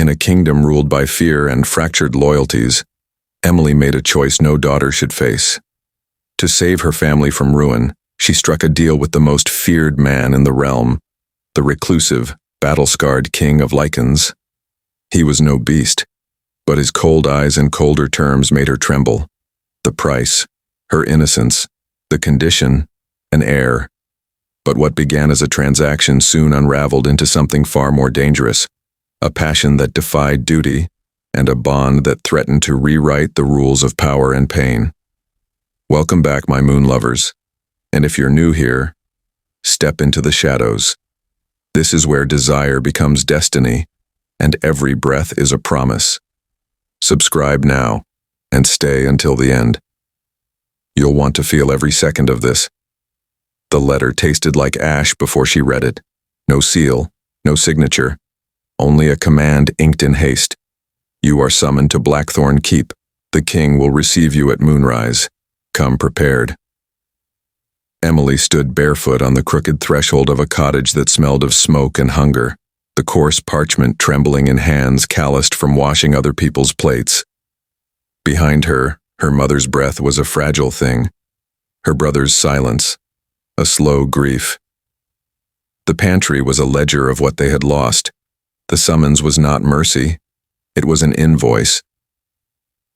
In a kingdom ruled by fear and fractured loyalties, Emily made a choice no daughter should face. To save her family from ruin, she struck a deal with the most feared man in the realm, the reclusive, battle-scarred king of Lycans. He was no beast, but his cold eyes and colder terms made her tremble. The price, her innocence, the condition, an heir. But what began as a transaction soon unraveled into something far more dangerous, a passion that defied duty, and a bond that threatened to rewrite the rules of power and pain. Welcome back, my moon lovers, and if you're new here, step into the shadows. This is where desire becomes destiny, and every breath is a promise. Subscribe now, and stay until the end. You'll want to feel every second of this. The letter tasted like ash before she read it. No seal, no signature, only a command inked in haste. You are summoned to Blackthorn Keep. The king will receive you at moonrise. Come prepared. Emily stood barefoot on the crooked threshold of a cottage that smelled of smoke and hunger, the coarse parchment trembling in hands calloused from washing other people's plates. Behind her, her mother's breath was a fragile thing, her brother's silence, a slow grief. The pantry was a ledger of what they had lost. The summons was not mercy, it was an invoice.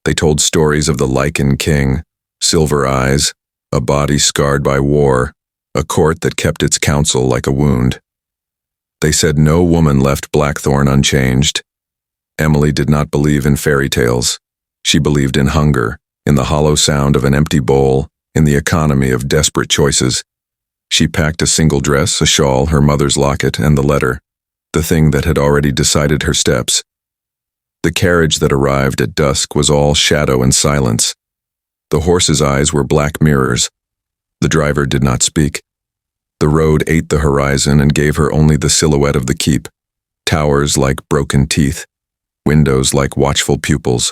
They told stories of the Lycan King, silver eyes, a body scarred by war, a court that kept its counsel like a wound. They said no woman left Blackthorn unchanged. Emily did not believe in fairy tales. She believed in hunger, in the hollow sound of an empty bowl, in the economy of desperate choices. She packed a single dress, a shawl, her mother's locket, and the letter, the thing that had already decided her steps. The carriage that arrived at dusk was all shadow and silence. The horse's eyes were black mirrors. The driver did not speak. The road ate the horizon and gave her only the silhouette of the keep, towers like broken teeth, windows like watchful pupils.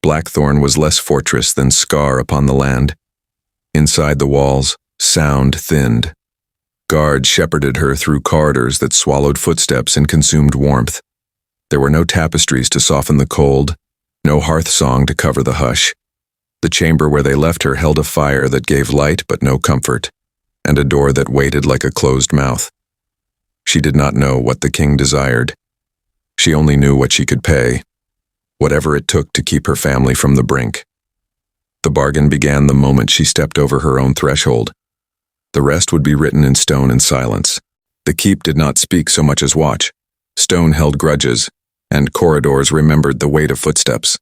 Blackthorn was less fortress than scar upon the land. Inside the walls, sound thinned. Guards shepherded her through corridors that swallowed footsteps and consumed warmth. There were no tapestries to soften the cold, no hearth song to cover the hush. The chamber where they left her held a fire that gave light but no comfort, and a door that waited like a closed mouth. She did not know what the king desired. She only knew what she could pay, whatever it took to keep her family from the brink. The bargain began the moment she stepped over her own threshold. The rest would be written in stone and silence. The keep did not speak so much as watch. Stone held grudges, and corridors remembered the weight of footsteps.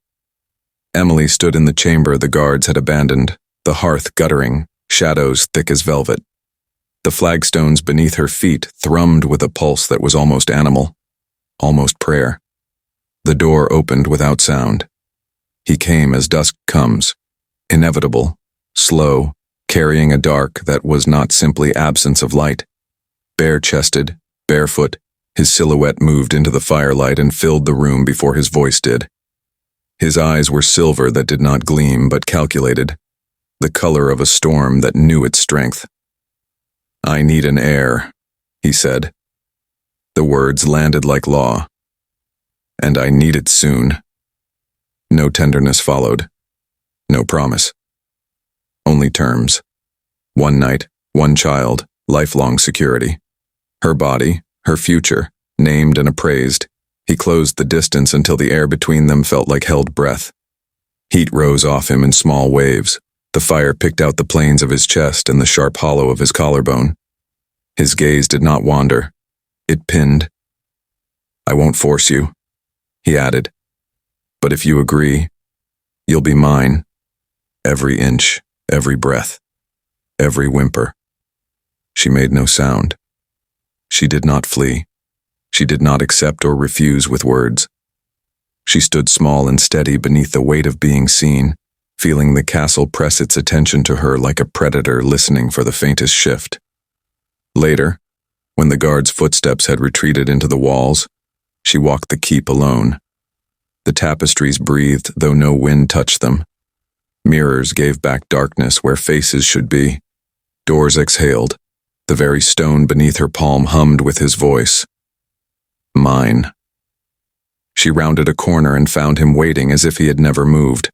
Emily stood in the chamber the guards had abandoned, the hearth guttering, shadows thick as velvet. The flagstones beneath her feet thrummed with a pulse that was almost animal, almost prayer. The door opened without sound. He came as dusk comes, inevitable, slow, carrying a dark that was not simply absence of light. Bare-chested, barefoot, his silhouette moved into the firelight and filled the room before his voice did. His eyes were silver that did not gleam but calculated, the color of a storm that knew its strength. "I need an heir," he said. The words landed like law. "And I need it soon." No tenderness followed. No promise. Only terms. One night, one child, lifelong security. Her body, her future, named and appraised. He closed the distance until the air between them felt like held breath. Heat rose off him in small waves. The fire picked out the planes of his chest and the sharp hollow of his collarbone. His gaze did not wander. It pinned. "I won't force you," he added. "But if you agree, you'll be mine. Every inch, every breath, every whimper." She made no sound. She did not flee. She did not accept or refuse with words. She stood small and steady beneath the weight of being seen, feeling the castle press its attention to her like a predator listening for the faintest shift. Later, when the guard's footsteps had retreated into the walls, she walked the keep alone. The tapestries breathed, though no wind touched them. Mirrors gave back darkness where faces should be. Doors exhaled. The very stone beneath her palm hummed with his voice. "Mine." She rounded a corner and found him waiting as if he had never moved.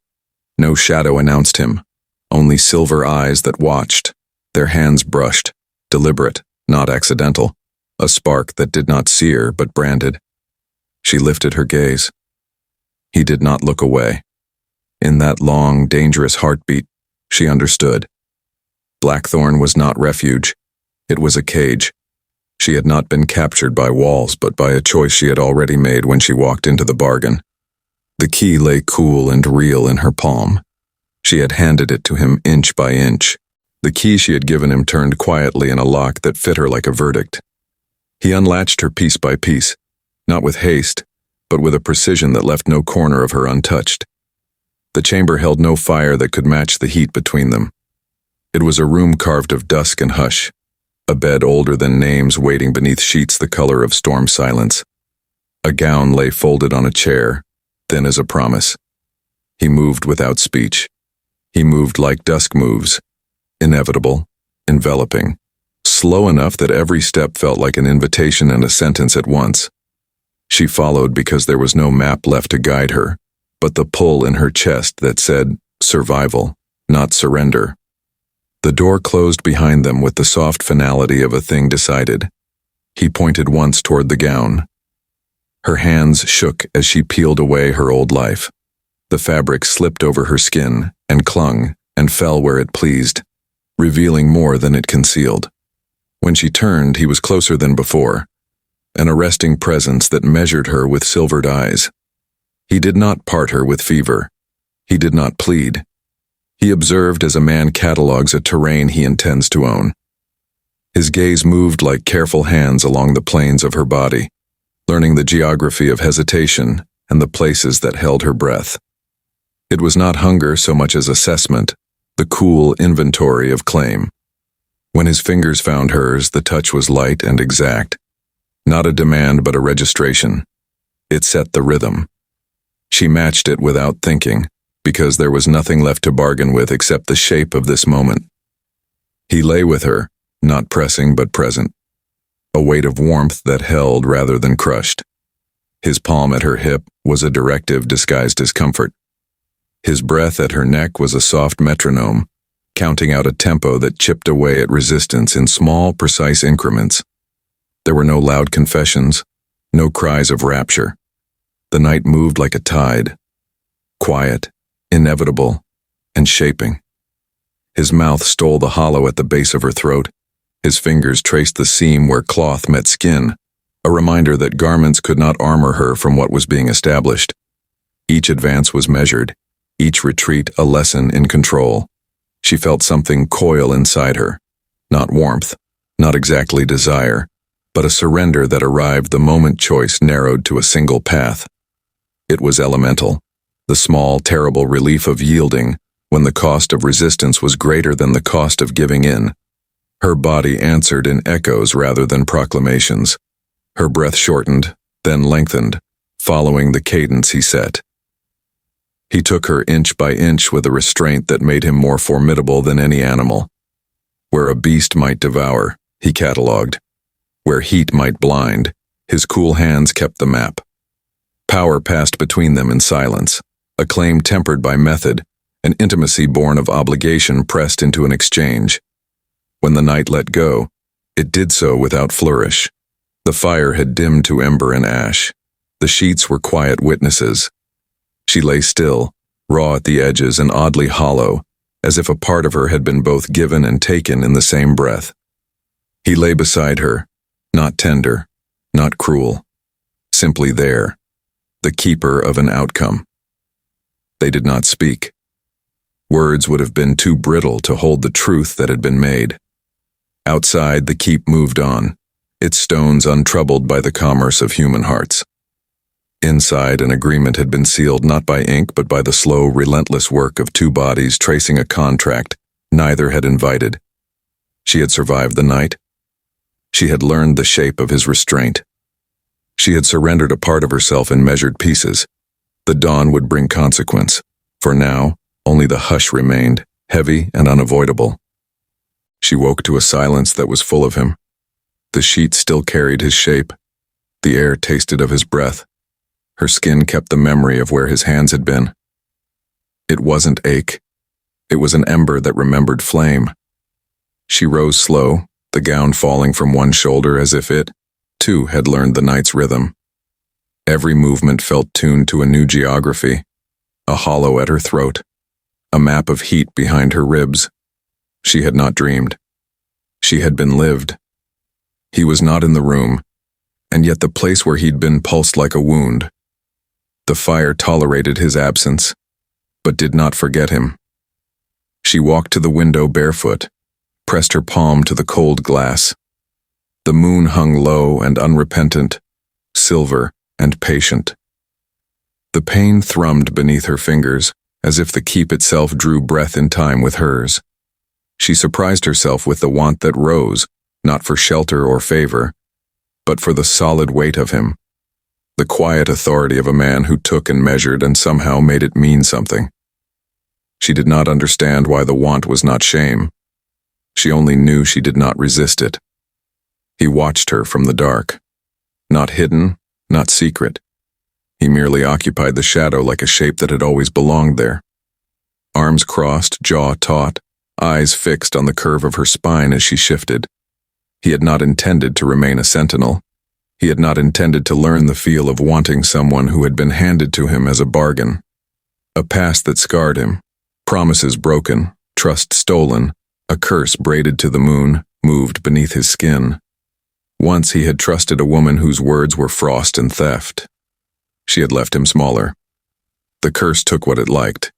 No shadow announced him, only silver eyes that watched, their hands brushed, deliberate, not accidental, a spark that did not sear but branded. She lifted her gaze. He did not look away. In that long, dangerous heartbeat, she understood. Blackthorne was not refuge. It was a cage. She had not been captured by walls, but by a choice she had already made when she walked into the bargain. The key lay cool and real in her palm. She had handed it to him inch by inch. The key she had given him turned quietly in a lock that fit her like a verdict. He unlatched her piece by piece, not with haste, but with a precision that left no corner of her untouched. The chamber held no fire that could match the heat between them. It was a room carved of dusk and hush, a bed older than names waiting beneath sheets the color of storm silence. A gown lay folded on a chair, thin as a promise. He moved without speech. He moved like dusk moves, inevitable, enveloping, slow enough that every step felt like an invitation and a sentence at once. She followed because there was no map left to guide her, but the pull in her chest that said survival, not surrender. The door closed behind them with the soft finality of a thing decided. He pointed once toward the gown. Her hands shook as she peeled away her old life. The fabric slipped over her skin and clung and fell where it pleased, revealing more than it concealed. When she turned, he was closer than before, an arresting presence that measured her with silvered eyes. He did not part her with fever. He did not plead. He observed as a man catalogues a terrain he intends to own. His gaze moved like careful hands along the planes of her body, learning the geography of hesitation and the places that held her breath. It was not hunger so much as assessment, the cool inventory of claim. When his fingers found hers, the touch was light and exact. Not a demand but a registration. It set the rhythm. She matched it without thinking, because there was nothing left to bargain with except the shape of this moment. He lay with her, not pressing but present, a weight of warmth that held rather than crushed. His palm at her hip was a directive disguised as comfort. His breath at her neck was a soft metronome, counting out a tempo that chipped away at resistance in small, precise increments. There were no loud confessions, no cries of rapture. The night moved like a tide, quiet, inevitable, and shaping. His mouth stole the hollow at the base of her throat. His fingers traced the seam where cloth met skin, a reminder that garments could not armor her from what was being established. Each advance was measured, each retreat a lesson in control. She felt something coil inside her, not warmth, not exactly desire, but a surrender that arrived the moment choice narrowed to a single path. It was elemental, the small, terrible relief of yielding when the cost of resistance was greater than the cost of giving in. Her body answered in echoes rather than proclamations. Her breath shortened, then lengthened, following the cadence he set. He took her inch by inch with a restraint that made him more formidable than any animal. Where a beast might devour, he catalogued. Where heat might blind, his cool hands kept the map. Power passed between them in silence, a claim tempered by method, an intimacy born of obligation pressed into an exchange. When the night let go, it did so without flourish. The fire had dimmed to ember and ash. The sheets were quiet witnesses. She lay still, raw at the edges and oddly hollow, as if a part of her had been both given and taken in the same breath. He lay beside her, not tender, not cruel, simply there, the keeper of an outcome. They did not speak. Words would have been too brittle to hold the truth that had been made. Outside, the keep moved on, its stones untroubled by the commerce of human hearts. Inside, an agreement had been sealed not by ink but by the slow, relentless work of two bodies tracing a contract neither had invited. She had survived the night. She had learned the shape of his restraint. She had surrendered a part of herself in measured pieces. The dawn would bring consequence. For now, only the hush remained, heavy and unavoidable. She woke to a silence that was full of him. The sheet still carried his shape. The air tasted of his breath. Her skin kept the memory of where his hands had been. It wasn't ache. It was an ember that remembered flame. She rose slow, the gown falling from one shoulder as if it, too, had learned the night's rhythm. Every movement felt tuned to a new geography, a hollow at her throat, a map of heat behind her ribs. She had not dreamed. She had been lived. He was not in the room, and yet the place where he'd been pulsed like a wound. The fire tolerated his absence, but did not forget him. She walked to the window barefoot, pressed her palm to the cold glass. The moon hung low and unrepentant, silver and patient. The pain thrummed beneath her fingers, as if the keep itself drew breath in time with hers. She surprised herself with the want that rose, not for shelter or favor, but for the solid weight of him, the quiet authority of a man who took and measured and somehow made it mean something. She did not understand why the want was not shame. She only knew she did not resist it. He watched her from the dark. Not hidden, not secret. He merely occupied the shadow like a shape that had always belonged there. Arms crossed, jaw taut, eyes fixed on the curve of her spine as she shifted. He had not intended to remain a sentinel. He had not intended to learn the feel of wanting someone who had been handed to him as a bargain. A past that scarred him, promises broken, trust stolen, a curse braided to the moon, moved beneath his skin. Once he had trusted a woman whose words were frost and theft. She had left him smaller. The curse took what it liked.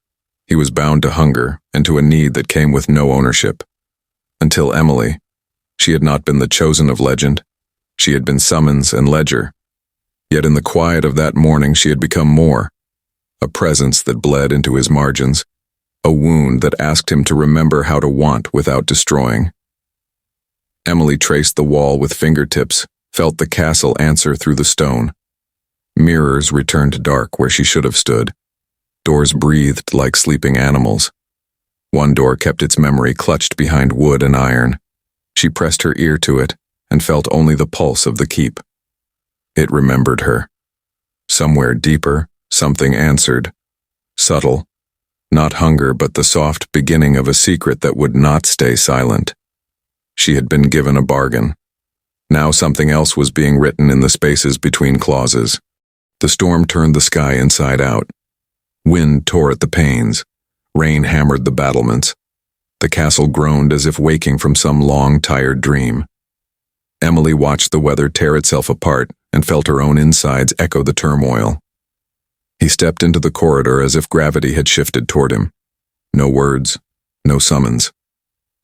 He was bound to hunger and to a need that came with no ownership. Until Emily. She had not been the chosen of legend. She had been summons and ledger. Yet in the quiet of that morning she had become more. A presence that bled into his margins. A wound that asked him to remember how to want without destroying. Emily traced the wall with fingertips, felt the castle answer through the stone. Mirrors returned dark where she should have stood. Doors breathed like sleeping animals. One door kept its memory clutched behind wood and iron. She pressed her ear to it and felt only the pulse of the keep. It remembered her. Somewhere deeper, something answered. Subtle. Not hunger, but the soft beginning of a secret that would not stay silent. She had been given a bargain. Now something else was being written in the spaces between clauses. The storm turned the sky inside out. Wind tore at the panes. Rain hammered the battlements. The castle groaned as if waking from some long, tired dream. Emily watched the weather tear itself apart and felt her own insides echo the turmoil. He stepped into the corridor as if gravity had shifted toward him. No words, no summons.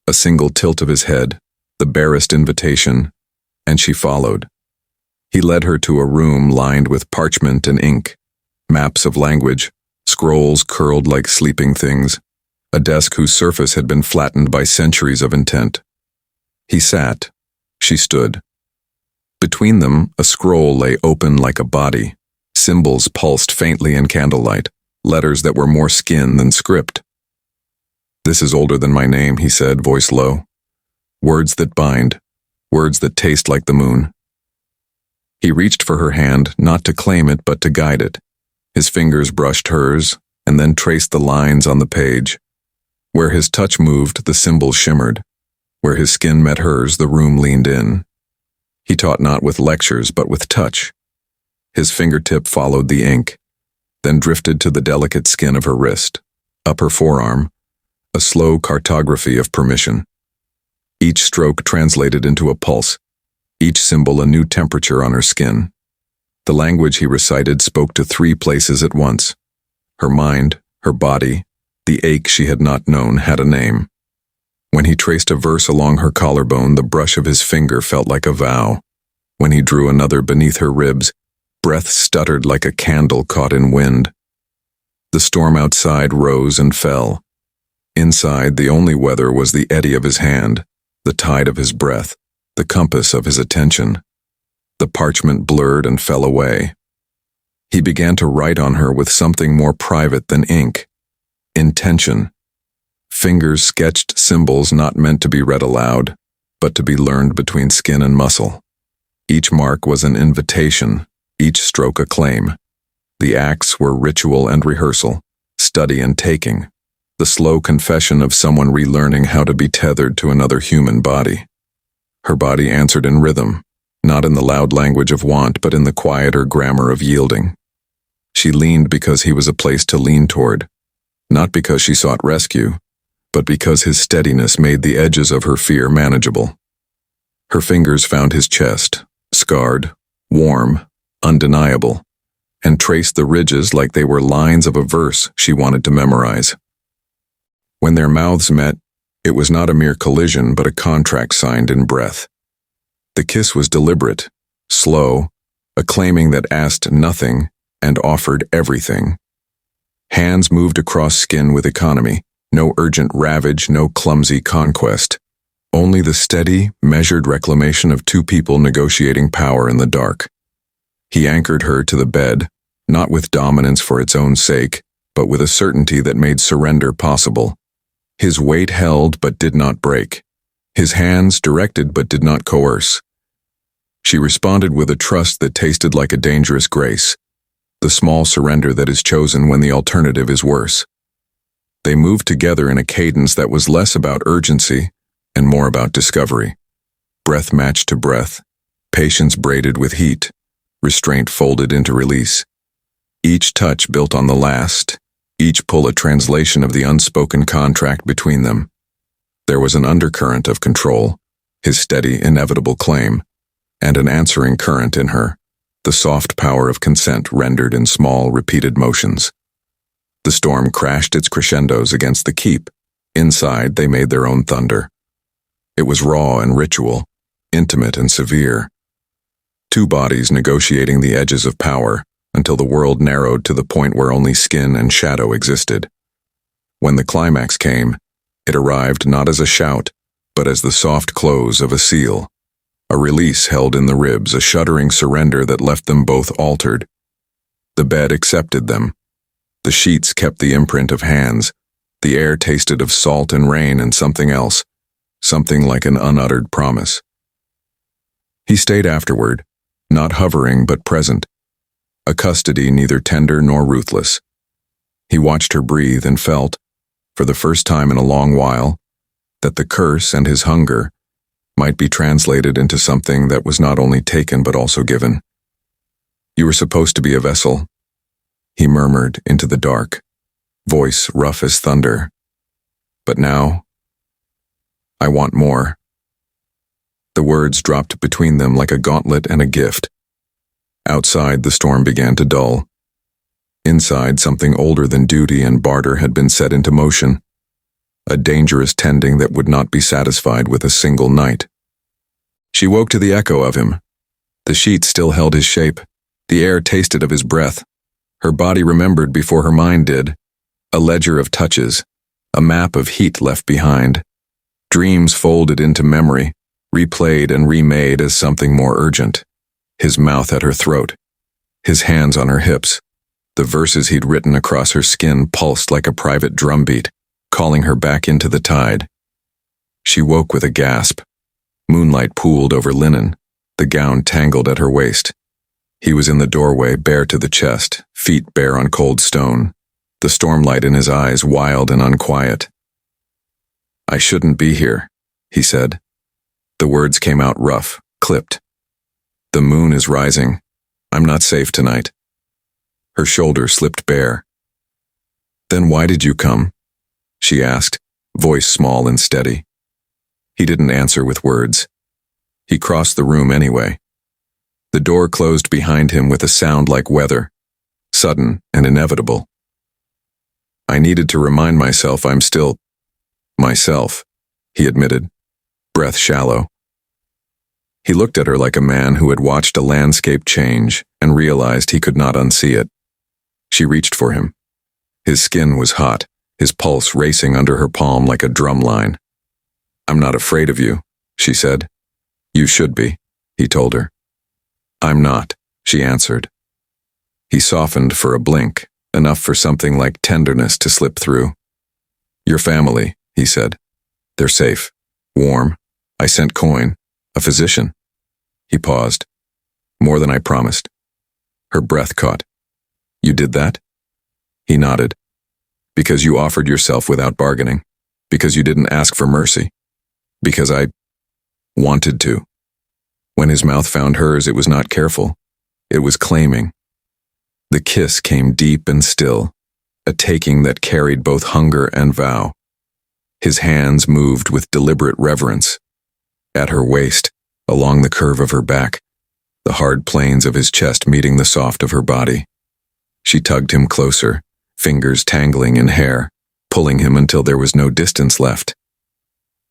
A single tilt of his head, the barest invitation, and she followed. He led her to a room lined with parchment and ink, maps of language, scrolls curled like sleeping things, a desk whose surface had been flattened by centuries of intent. He sat. She stood. Between them, a scroll lay open like a body. Symbols pulsed faintly in candlelight, letters that were more skin than script. "This is older than my name," he said, voice low. "Words that bind, words that taste like the moon." He reached for her hand, not to claim it, but to guide it. His fingers brushed hers, and then traced the lines on the page. Where his touch moved, the symbols shimmered. Where his skin met hers, the room leaned in. He taught not with lectures, but with touch. His fingertip followed the ink, then drifted to the delicate skin of her wrist, up her forearm, a slow cartography of permission. Each stroke translated into a pulse, each symbol a new temperature on her skin. The language he recited spoke to 3 places at once. Her mind, her body, the ache she had not known had a name. When he traced a verse along her collarbone, the brush of his finger felt like a vow. When he drew another beneath her ribs, breath stuttered like a candle caught in wind. The storm outside rose and fell. Inside, the only weather was the eddy of his hand, the tide of his breath, the compass of his attention. The parchment blurred and fell away. He began to write on her with something more private than ink. Intention. Fingers sketched symbols not meant to be read aloud, but to be learned between skin and muscle. Each mark was an invitation, each stroke a claim. The acts were ritual and rehearsal, study and taking, the slow confession of someone relearning how to be tethered to another human body. Her body answered in rhythm, not in the loud language of want, but in the quieter grammar of yielding. She leaned because he was a place to lean toward, not because she sought rescue, but because his steadiness made the edges of her fear manageable. Her fingers found his chest, scarred, warm, undeniable, and traced the ridges like they were lines of a verse she wanted to memorize. When their mouths met, it was not a mere collision but a contract signed in breath. The kiss was deliberate, slow, a claiming that asked nothing and offered everything. Hands moved across skin with economy, no urgent ravage, no clumsy conquest. Only the steady, measured reclamation of two people negotiating power in the dark. He anchored her to the bed, not with dominance for its own sake, but with a certainty that made surrender possible. His weight held but did not break. His hands directed but did not coerce. She responded with a trust that tasted like a dangerous grace, the small surrender that is chosen when the alternative is worse. They moved together in a cadence that was less about urgency and more about discovery. Breath matched to breath, patience braided with heat, restraint folded into release. Each touch built on the last, each pull a translation of the unspoken contract between them. There was an undercurrent of control, his steady, inevitable claim, and an answering current in her, the soft power of consent rendered in small, repeated motions. The storm crashed its crescendos against the keep. Inside, they made their own thunder. It was raw and ritual, intimate and severe. Two bodies negotiating the edges of power until the world narrowed to the point where only skin and shadow existed. When the climax came, it arrived not as a shout, but as the soft close of a seal. A release held in the ribs, a shuddering surrender that left them both altered. The bed accepted them. The sheets kept the imprint of hands. The air tasted of salt and rain and something else, something like an unuttered promise. He stayed afterward, not hovering but present, a custody neither tender nor ruthless. He watched her breathe and felt, for the first time in a long while, that the curse and his hunger might be translated into something that was not only taken but also given. "You were supposed to be a vessel," he murmured into the dark, voice rough as thunder. "But now, I want more." The words dropped between them like a gauntlet and a gift. Outside, the storm began to dull. Inside, something older than duty and barter had been set into motion, a dangerous tending that would not be satisfied with a single night. She woke to the echo of him. The sheet still held his shape. The air tasted of his breath. Her body remembered before her mind did. A ledger of touches, a map of heat left behind. Dreams folded into memory, replayed and remade as something more urgent. His mouth at her throat, his hands on her hips. The verses he'd written across her skin pulsed like a private drumbeat, calling her back into the tide. She woke with a gasp. Moonlight pooled over linen, the gown tangled at her waist. He was in the doorway, bare to the chest, feet bare on cold stone, the stormlight in his eyes wild and unquiet. "I shouldn't be here," he said. The words came out rough, clipped. "The moon is rising. I'm not safe tonight." Her shoulder slipped bare. "Then why did you come?" she asked, voice small and steady. He didn't answer with words. He crossed the room anyway. The door closed behind him with a sound like weather, sudden and inevitable. "I needed to remind myself I'm still myself," he admitted, breath shallow. He looked at her like a man who had watched a landscape change and realized he could not unsee it. She reached for him. His skin was hot, his pulse racing under her palm like a drum line. "I'm not afraid of you," she said. "You should be," he told her. "I'm not," she answered. He softened for a blink, enough for something like tenderness to slip through. "Your family," he said. "They're safe, warm. I sent coin, a physician." He paused. "More than I promised." Her breath caught. You did that? He nodded. Because you offered yourself without bargaining. Because you didn't ask for mercy. Because I wanted to. When his mouth found hers, it was not careful. It was claiming. The kiss came deep and still, a taking that carried both hunger and vow. His hands moved with deliberate reverence. At her waist, along the curve of her back, the hard planes of his chest meeting the soft of her body. She tugged him closer, fingers tangling in hair, pulling him until there was no distance left.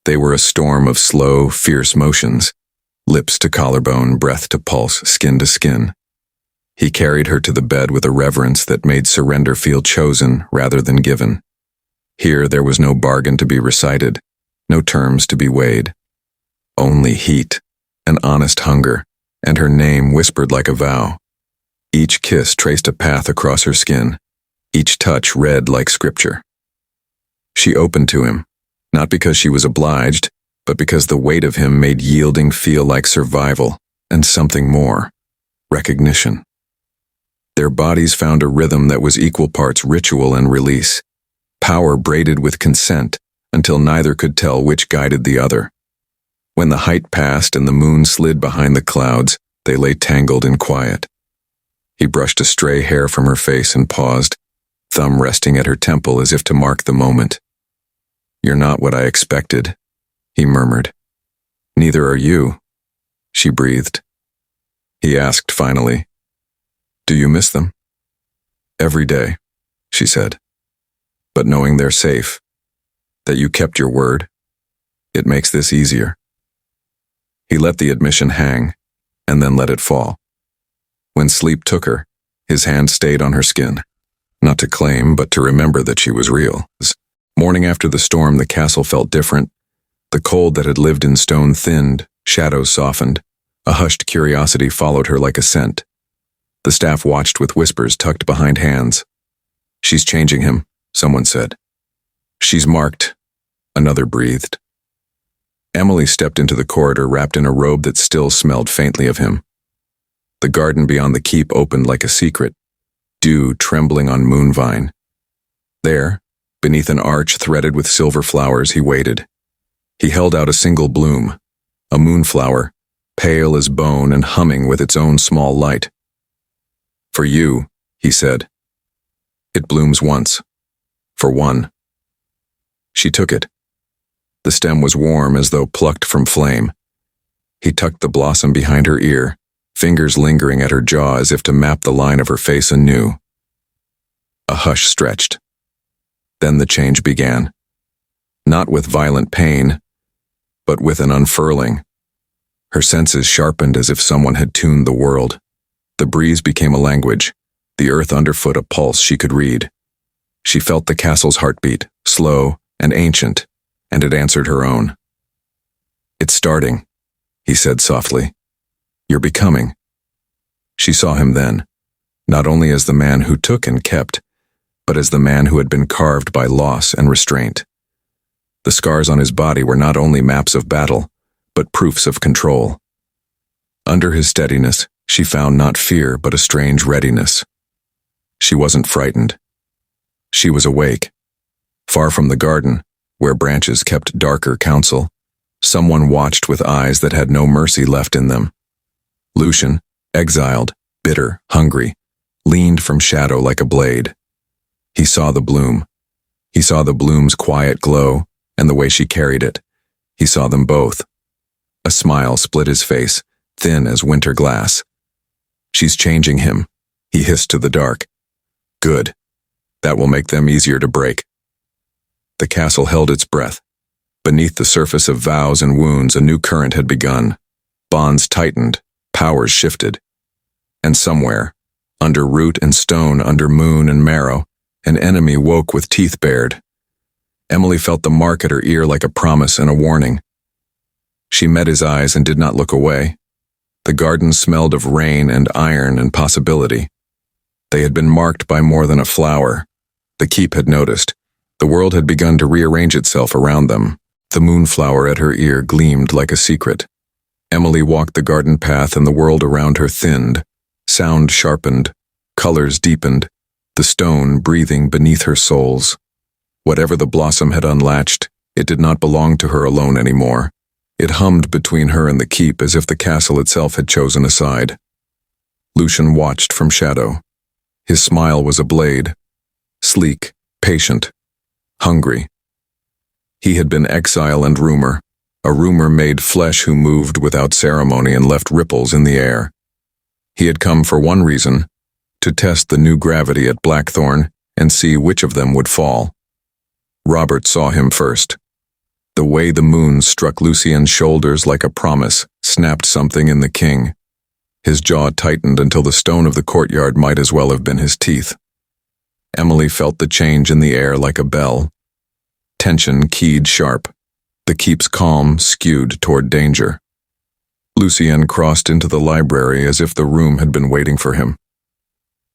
They were a storm of slow, fierce motions, lips to collarbone, breath to pulse, skin to skin. He carried her to the bed with a reverence that made surrender feel chosen rather than given. Here there was no bargain to be recited, no terms to be weighed. Only heat, an honest hunger, and her name whispered like a vow. Each kiss traced a path across her skin, each touch read like scripture. She opened to him, not because she was obliged, but because the weight of him made yielding feel like survival, and something more, recognition. Their bodies found a rhythm that was equal parts ritual and release, power braided with consent until neither could tell which guided the other. When the height passed and the moon slid behind the clouds, they lay tangled in quiet. He brushed a stray hair from her face and paused, thumb resting at her temple as if to mark the moment. "You're not what I expected," he murmured. "Neither are you," she breathed. He asked finally, "Do you miss them?" "Every day," she said. "But knowing they're safe, that you kept your word, it makes this easier." He let the admission hang, and then let it fall. When sleep took her, his hand stayed on her skin, not to claim, but to remember that she was real. Morning after the storm, the castle felt different. The cold that had lived in stone thinned, shadows softened. A hushed curiosity followed her like a scent. The staff watched with whispers tucked behind hands. "She's changing him," someone said. "She's marked," another breathed. Emily stepped into the corridor wrapped in a robe that still smelled faintly of him. The garden beyond the keep opened like a secret, dew trembling on moonvine. There, beneath an arch threaded with silver flowers, he waited. He held out a single bloom, a moonflower, pale as bone and humming with its own small light. "For you," he said. "It blooms once. For one." She took it. The stem was warm as though plucked from flame. He tucked the blossom behind her ear, fingers lingering at her jaw as if to map the line of her face anew. A hush stretched. Then the change began. Not with violent pain, but with an unfurling. Her senses sharpened as if someone had tuned the world. The breeze became a language, the earth underfoot a pulse she could read. She felt the castle's heartbeat, slow and ancient, and it answered her own. "It's starting," he said softly. "You're becoming." She saw him then, not only as the man who took and kept, but as the man who had been carved by loss and restraint. The scars on his body were not only maps of battle, but proofs of control. Under his steadiness, she found not fear but a strange readiness. She wasn't frightened. She was awake. Far from the garden, where branches kept darker counsel, someone watched with eyes that had no mercy left in them. Lucian, exiled, bitter, hungry, leaned from shadow like a blade. He saw the bloom. He saw the bloom's quiet glow and the way she carried it. He saw them both. A smile split his face, thin as winter glass. "She's changing him," he hissed to the dark. "Good. That will make them easier to break." The castle held its breath. Beneath the surface of vows and wounds, a new current had begun. Bonds tightened, powers shifted. And somewhere, under root and stone, under moon and marrow, an enemy woke with teeth bared. Emily felt the mark at her ear like a promise and a warning. She met his eyes and did not look away. The garden smelled of rain and iron and possibility. They had been marked by more than a flower. The keep had noticed. The world had begun to rearrange itself around them. The moonflower at her ear gleamed like a secret. Emily walked the garden path and the world around her thinned. Sound sharpened. Colors deepened. the stone breathing beneath her soles. Whatever the blossom had unlatched, it did not belong to her alone anymore. It hummed between her and the keep as if the castle itself had chosen a side. Lucian watched from shadow. His smile was a blade, sleek, patient, hungry. He had been exile and rumor, a rumor-made flesh who moved without ceremony and left ripples in the air. He had come for one reason, to test the new gravity at Blackthorne and see which of them would fall. Robert saw him first. The way the moon struck Lucian's shoulders like a promise snapped something in the king. His jaw tightened until the stone of the courtyard might as well have been his teeth. Emily felt the change in the air like a bell. Tension keyed sharp. The keep's calm skewed toward danger. Lucian crossed into the library as if the room had been waiting for him.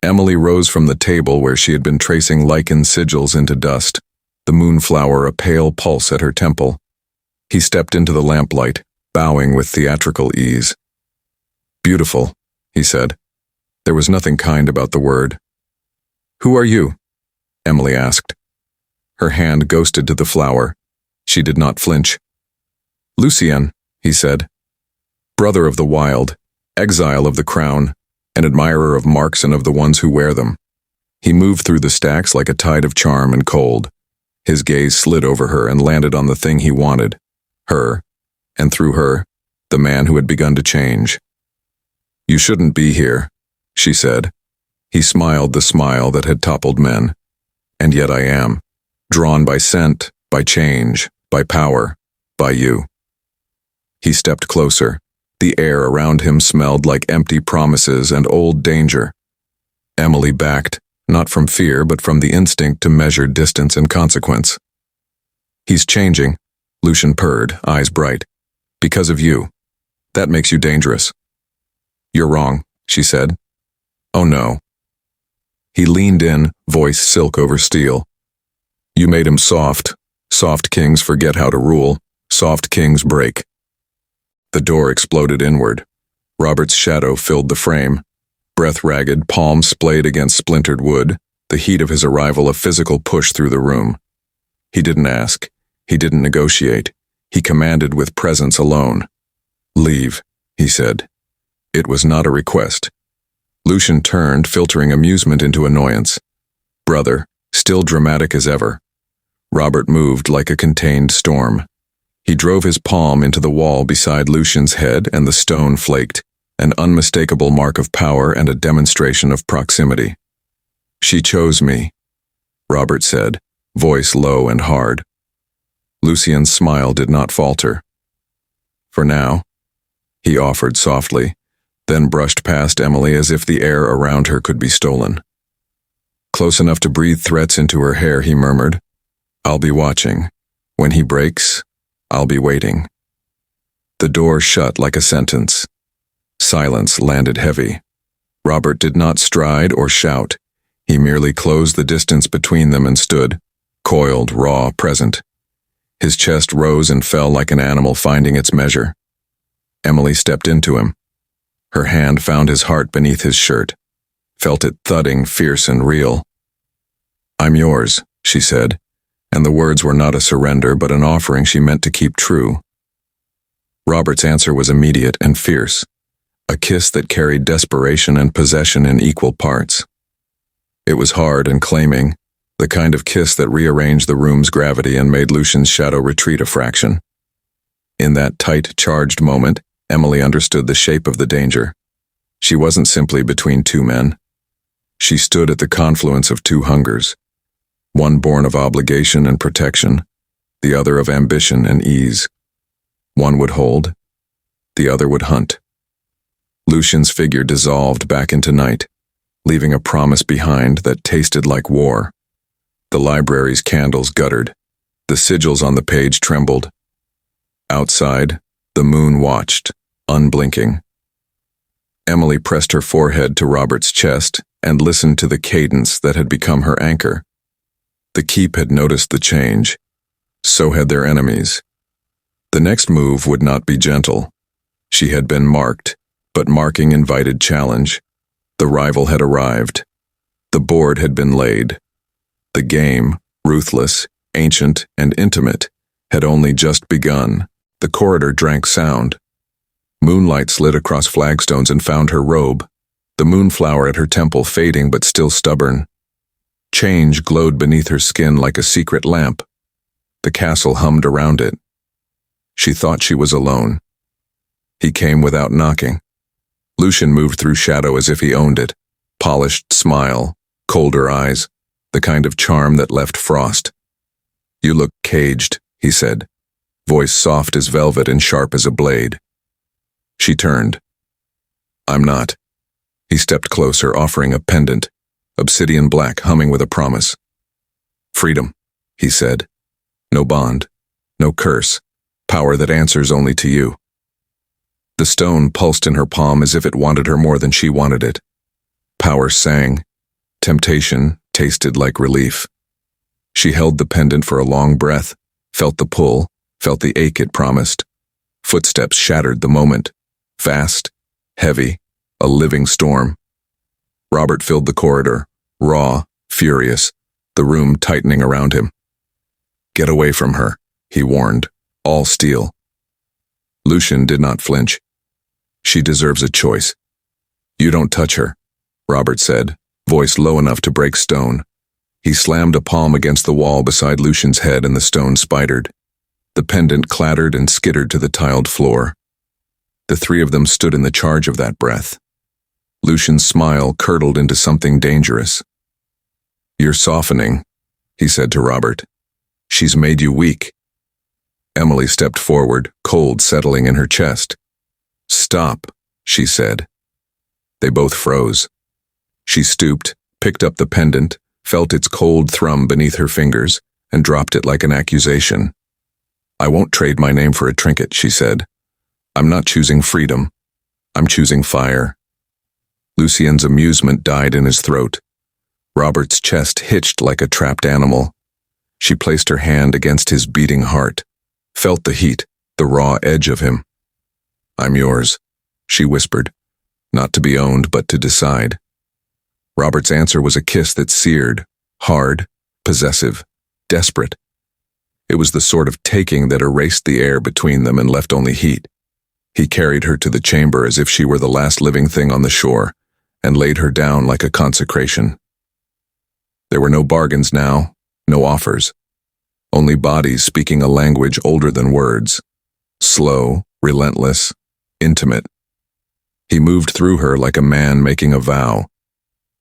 Emily rose from the table where she had been tracing Lycan sigils into dust, the moonflower a pale pulse at her temple. He stepped into the lamplight, bowing with theatrical ease. "Beautiful," he said. There was nothing kind about the word. "Who are you?" Emily asked. Her hand ghosted to the flower. She did not flinch. "Lucian," he said. "Brother of the wild, exile of the crown, an admirer of marks and of the ones who wear them." He moved through the stacks like a tide of charm and cold. His gaze slid over her and landed on the thing he wanted, her, and through her, the man who had begun to change. "You shouldn't be here," she said. He smiled the smile that had toppled men. "And yet I am, drawn by scent, by change, by power, by you." He stepped closer. The air around him smelled like empty promises and old danger. Emily backed, not from fear but from the instinct to measure distance and consequence. "He's changing," Lucian purred, eyes bright. "Because of you. That makes you dangerous." "You're wrong," she said. "Oh no." He leaned in, voice silk over steel. "You made him soft. Soft kings forget how to rule. Soft kings break." The door exploded inward. Robert's shadow filled the frame. Breath ragged, palms splayed against splintered wood, the heat of his arrival a physical push through the room. He didn't ask. He didn't negotiate. He commanded with presence alone. "Leave," he said. It was not a request. Lucian turned, filtering amusement into annoyance. "Brother," still dramatic as ever. Robert moved like a contained storm. He drove his palm into the wall beside Lucian's head and the stone flaked, an unmistakable mark of power and a demonstration of proximity. "She chose me," Robert said, voice low and hard. Lucian's smile did not falter. "For now," he offered softly, then brushed past Emily as if the air around her could be stolen. Close enough to breathe threats into her hair, he murmured, "I'll be watching. When he breaks, I'll be waiting." The door shut like a sentence. Silence landed heavy. Robert did not stride or shout. He merely closed the distance between them and stood, coiled, raw, present. His chest rose and fell like an animal finding its measure. Emily stepped into him. Her hand found his heart beneath his shirt, felt it thudding, fierce and real. "I'm yours," she said, and the words were not a surrender but an offering she meant to keep true. Robert's answer was immediate and fierce, a kiss that carried desperation and possession in equal parts. It was hard and claiming, the kind of kiss that rearranged the room's gravity and made Lucian's shadow retreat a fraction. In that tight, charged moment, Emily understood the shape of the danger. She wasn't simply between two men. She stood at the confluence of two hungers, one born of obligation and protection, the other of ambition and ease. One would hold, the other would hunt. Lucian's figure dissolved back into night, leaving a promise behind that tasted like war. The library's candles guttered. The sigils on the page trembled. Outside, the moon watched, unblinking. Emily pressed her forehead to Robert's chest and listened to the cadence that had become her anchor. The keep had noticed the change. So had their enemies. The next move would not be gentle. She had been marked, but marking invited challenge. The rival had arrived. The board had been laid. The game, ruthless, ancient, and intimate, had only just begun. The corridor drank sound. Moonlight slid across flagstones and found her robe, the moonflower at her temple fading but still stubborn. Change glowed beneath her skin like a secret lamp. The castle hummed around it. She thought she was alone. He came without knocking. Lucian moved through shadow as if he owned it. Polished smile, colder eyes, the kind of charm that left frost. "You look caged," he said, voice soft as velvet and sharp as a blade. She turned. "I'm not." He stepped closer, offering a pendant, obsidian black, humming with a promise. "Freedom," he said. "No bond, no curse, power that answers only to you." The stone pulsed in her palm as if it wanted her more than she wanted it. Power sang. Temptation tasted like relief. She held the pendant for a long breath, felt the pull, felt the ache it promised. Footsteps shattered the moment. Fast, heavy, a living storm. Robert filled the corridor, raw, furious, the room tightening around him. "Get away from her," he warned, all steel. Lucian did not flinch. "She deserves a choice." "You don't touch her," Robert said, voice low enough to break stone. He slammed a palm against the wall beside Lucian's head and the stone spidered. The pendant clattered and skittered to the tiled floor. The three of them stood in the charge of that breath. Lucian's smile curdled into something dangerous. "You're softening," he said to Robert. "She's made you weak." Emily stepped forward, cold settling in her chest. "Stop," she said. They both froze. She stooped, picked up the pendant, felt its cold thrum beneath her fingers, and dropped it like an accusation. "I won't trade my name for a trinket," she said. "I'm not choosing freedom. I'm choosing fire." Lucian's amusement died in his throat. Robert's chest hitched like a trapped animal. She placed her hand against his beating heart, felt the heat, the raw edge of him. "I'm yours," she whispered, not to be owned but to decide. Robert's answer was a kiss that seared, hard, possessive, desperate. It was the sort of taking that erased the air between them and left only heat. He carried her to the chamber as if she were the last living thing on the shore, and laid her down like a consecration. There were no bargains now, no offers. Only bodies speaking a language older than words. Slow, relentless, intimate. He moved through her like a man making a vow.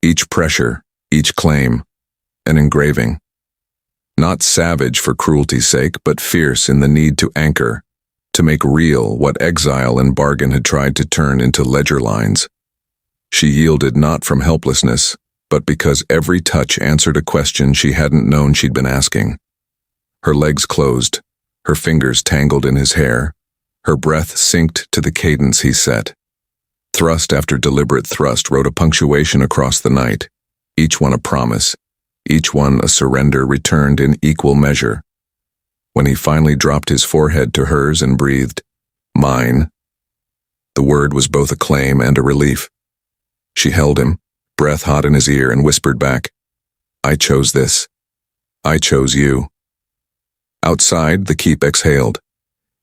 Each pressure, each claim, an engraving. Not savage for cruelty's sake, but fierce in the need to anchor, to make real what exile and bargain had tried to turn into ledger lines. She yielded not from helplessness, but because every touch answered a question she hadn't known she'd been asking. Her legs closed, her fingers tangled in his hair, her breath synced to the cadence he set. Thrust after deliberate thrust wrote a punctuation across the night, each one a promise, each one a surrender returned in equal measure. When he finally dropped his forehead to hers and breathed, "Mine," the word was both a claim and a relief. She held him, breath hot in his ear, and whispered back, "I chose this. I chose you." Outside, the keep exhaled.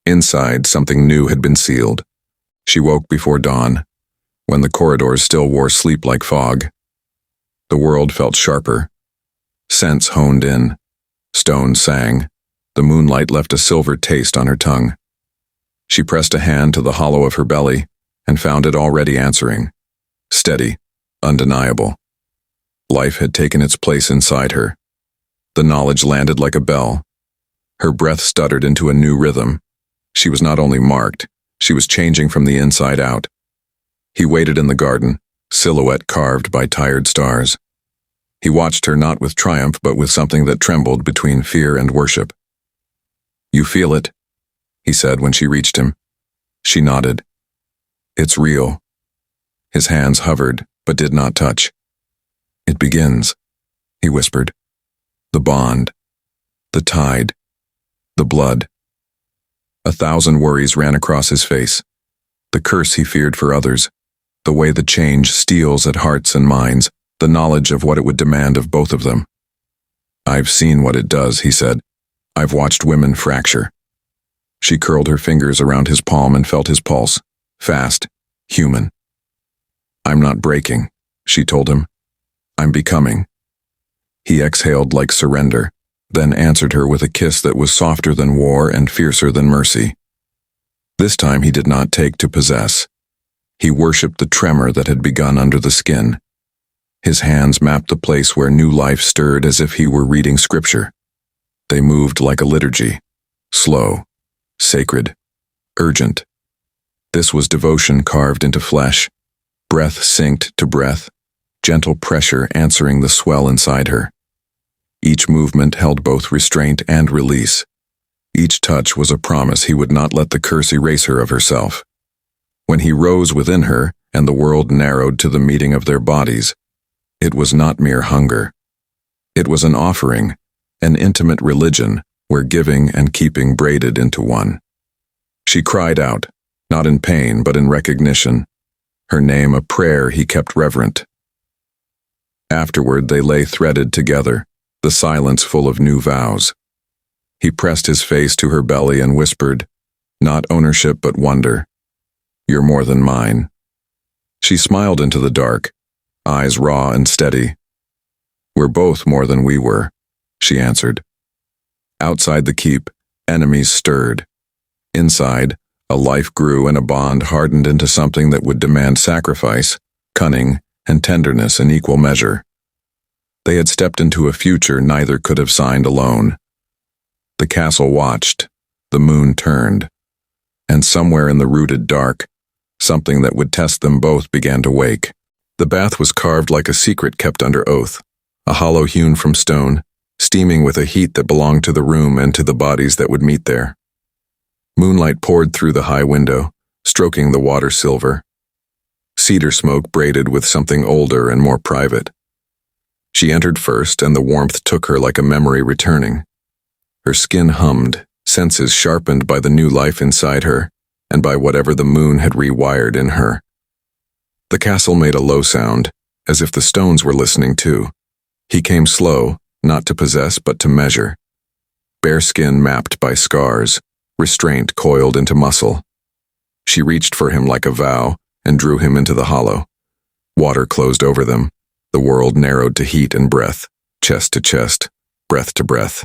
Inside, something new had been sealed. She woke before dawn, when the corridors still wore sleep like fog. The world felt sharper. Scents honed in. Stones sang. The moonlight left a silver taste on her tongue. She pressed a hand to the hollow of her belly and found it already answering. Steady, undeniable. Life had taken its place inside her. The knowledge landed like a bell. Her breath stuttered into a new rhythm. She was not only marked, she was changing from the inside out. He waited in the garden, silhouette carved by tired stars. He watched her not with triumph but with something that trembled between fear and worship. "You feel it?" he said when she reached him. She nodded. "It's real." His hands hovered but did not touch. "It begins," he whispered. "The bond, the tide, the blood." 1,000 worries ran across his face. The curse he feared for others, the way the change steals at hearts and minds, the knowledge of what it would demand of both of them. "I've seen what it does," he said. "I've watched women fracture." She curled her fingers around his palm and felt his pulse. Fast, human. "I'm not breaking," she told him. "I'm becoming." He exhaled like surrender, then answered her with a kiss that was softer than war and fiercer than mercy. This time he did not take to possess. He worshipped the tremor that had begun under the skin. His hands mapped the place where new life stirred as if he were reading scripture. They moved like a liturgy, slow, sacred, urgent. This was devotion carved into flesh, breath synced to breath, gentle pressure answering the swell inside her. Each movement held both restraint and release. Each touch was a promise he would not let the curse erase her of herself. When he rose within her and the world narrowed to the meeting of their bodies, it was not mere hunger. It was an offering, an intimate religion where giving and keeping braided into one. She cried out, not in pain but in recognition, her name a prayer he kept reverent. Afterward they lay threaded together, the silence full of new vows. He pressed his face to her belly and whispered, not ownership but wonder, "You're more than mine." She smiled into the dark, eyes raw and steady. "We're both more than we were," she answered. Outside the keep, enemies stirred. Inside, a life grew and a bond hardened into something that would demand sacrifice, cunning, and tenderness in equal measure. They had stepped into a future neither could have signed alone. The castle watched, the moon turned, and somewhere in the rooted dark, something that would test them both began to wake. The bath was carved like a secret kept under oath, a hollow hewn from stone, steaming with a heat that belonged to the room and to the bodies that would meet there. Moonlight poured through the high window, stroking the water silver. Cedar smoke braided with something older and more private. She entered first, and the warmth took her like a memory returning. Her skin hummed, senses sharpened by the new life inside her, and by whatever the moon had rewired in her. The castle made a low sound, as if the stones were listening too. He came slow, not to possess but to measure. Bare skin mapped by scars, restraint coiled into muscle. She reached for him like a vow, and drew him into the hollow. Water closed over them. The world narrowed to heat and breath, chest to chest, breath to breath.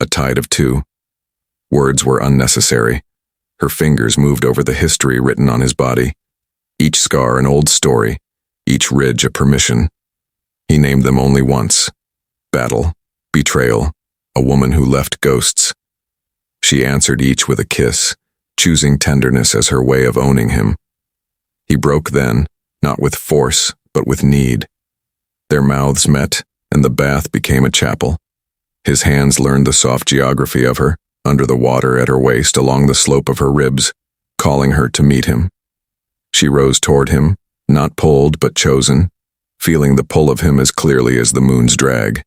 A tide of two. Words were unnecessary. Her fingers moved over the history written on his body. Each scar an old story, each ridge a permission. He named them only once. Battle, betrayal, a woman who left ghosts. She answered each with a kiss, choosing tenderness as her way of owning him. He broke then, not with force, but with need. Their mouths met, and the bath became a chapel. His hands learned the soft geography of her, under the water at her waist along the slope of her ribs, calling her to meet him. She rose toward him, not pulled but chosen, feeling the pull of him as clearly as the moon's drag.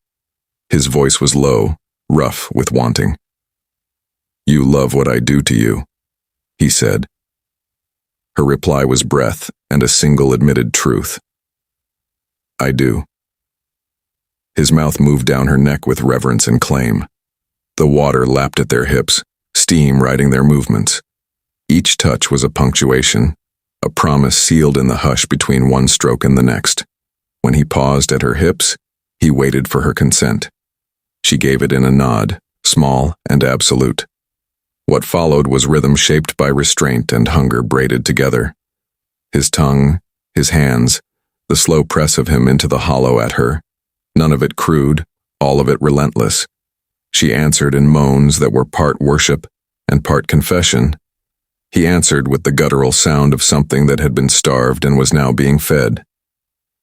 His voice was low, rough with wanting. "You love what I do to you," he said. Her reply was breath and a single admitted truth. "I do." His mouth moved down her neck with reverence and claim. The water lapped at their hips, steam riding their movements. Each touch was a punctuation, a promise sealed in the hush between one stroke and the next. When he paused at her hips, he waited for her consent. She gave it in a nod, small and absolute. What followed was rhythm shaped by restraint and hunger braided together. His tongue, his hands, the slow press of him into the hollow at her, none of it crude, all of it relentless. She answered in moans that were part worship and part confession. He answered with the guttural sound of something that had been starved and was now being fed.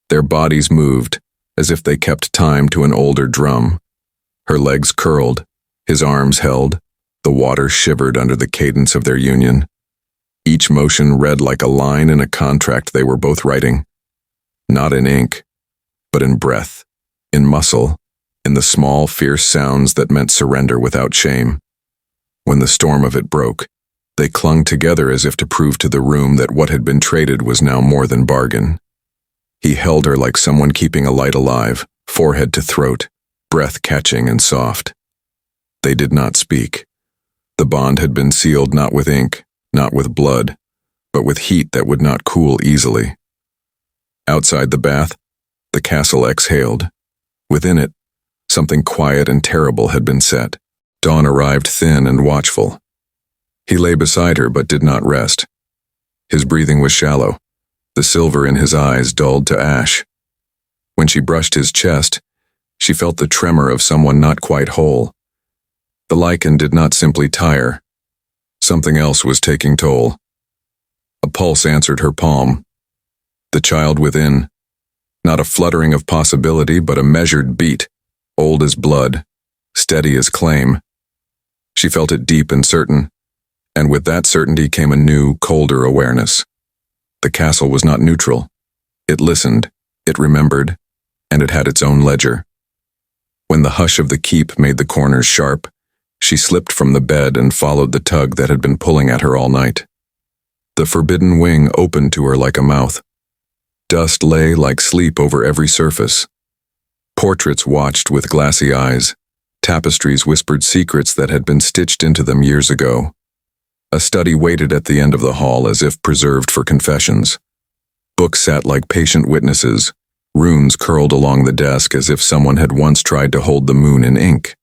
Their bodies moved, as if they kept time to an older drum. Her legs curled, his arms held, the water shivered under the cadence of their union. Each motion read like a line in a contract they were both writing. Not in ink, but in breath, in muscle, in the small, fierce sounds that meant surrender without shame. When the storm of it broke, they clung together as if to prove to the room that what had been traded was now more than bargain. He held her like someone keeping a light alive, forehead to throat, breath catching and soft. They did not speak. The bond had been sealed not with ink, not with blood, but with heat that would not cool easily. Outside the bath, the castle exhaled. Within it, something quiet and terrible had been set. Dawn arrived thin and watchful. He lay beside her but did not rest. His breathing was shallow, the silver in his eyes dulled to ash. When she brushed his chest, she felt the tremor of someone not quite whole. The Lycan did not simply tire. Something else was taking toll. A pulse answered her palm. The child within, not a fluttering of possibility, but a measured beat, old as blood, steady as claim. She felt it deep and certain, and with that certainty came a new, colder awareness. The castle was not neutral. It listened, it remembered, and it had its own ledger. When the hush of the keep made the corners sharp, she slipped from the bed and followed the tug that had been pulling at her all night. The forbidden wing opened to her like a mouth. Dust lay like sleep over every surface. Portraits watched with glassy eyes. Tapestries whispered secrets that had been stitched into them years ago. A study waited at the end of the hall as if preserved for confessions. Books sat like patient witnesses. Runes curled along the desk as if someone had once tried to hold the moon in ink.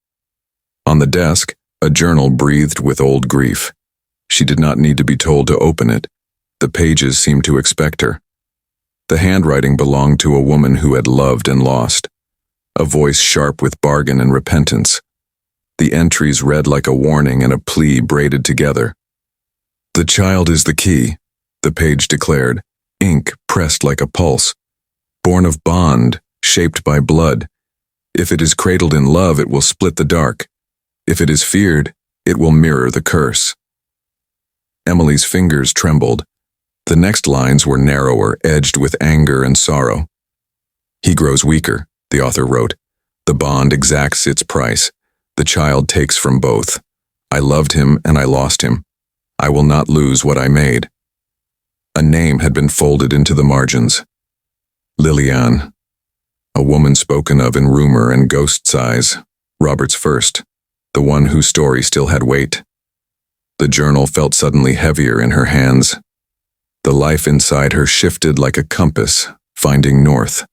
On the desk, a journal breathed with old grief. She did not need to be told to open it. The pages seemed to expect her. The handwriting belonged to a woman who had loved and lost. A voice sharp with bargain and repentance. The entries read like a warning and a plea braided together. "The child is the key," the page declared, ink pressed like a pulse. "Born of bond, shaped by blood. If it is cradled in love, it will split the dark. If it is feared, it will mirror the curse." Emily's fingers trembled. The next lines were narrower, edged with anger and sorrow. "He grows weaker," the author wrote. "The bond exacts its price. The child takes from both. I loved him and I lost him. I will not lose what I made." A name had been folded into the margins. Liliane, a woman spoken of in rumor and ghost's eyes, Robert's first, the one whose story still had weight. The journal felt suddenly heavier in her hands. The life inside her shifted like a compass, finding north.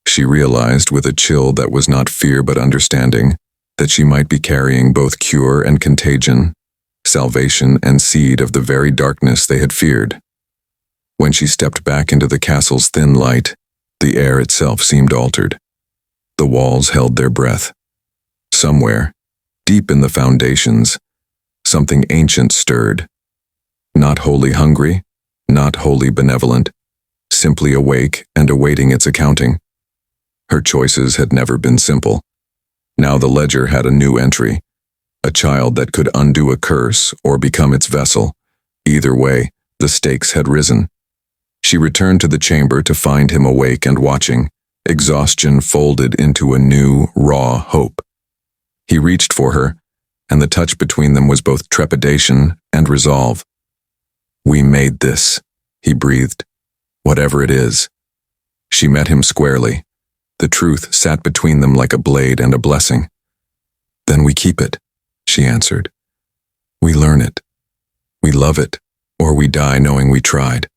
She realized with a chill that was not fear but understanding, that she might be carrying both cure and contagion, salvation and seed of the very darkness they had feared. When she stepped back into the castle's thin light, the air itself seemed altered. The walls held their breath. Somewhere, deep in the foundations, something ancient stirred. Not wholly hungry, not wholly benevolent, simply awake and awaiting its accounting. Her choices had never been simple. Now the ledger had a new entry, a child that could undo a curse or become its vessel. Either way, the stakes had risen. She returned to the chamber to find him awake and watching, exhaustion folded into a new, raw hope. He reached for her, and the touch between them was both trepidation and resolve. "We made this," he breathed. "Whatever it is." She met him squarely. The truth sat between them like a blade and a blessing. "Then we keep it," she answered. "We learn it. We love it, or we die knowing we tried."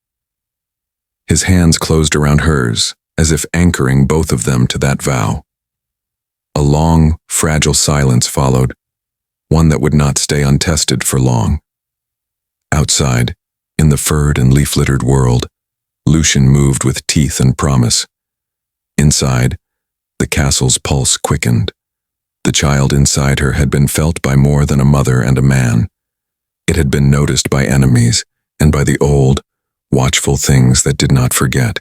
His hands closed around hers, as if anchoring both of them to that vow. A long, fragile silence followed, one that would not stay untested for long. Outside, in the furred and leaf-littered world, Lucian moved with teeth and promise. Inside, the castle's pulse quickened. The child inside her had been felt by more than a mother and a man. It had been noticed by enemies and by the old, watchful things that did not forget.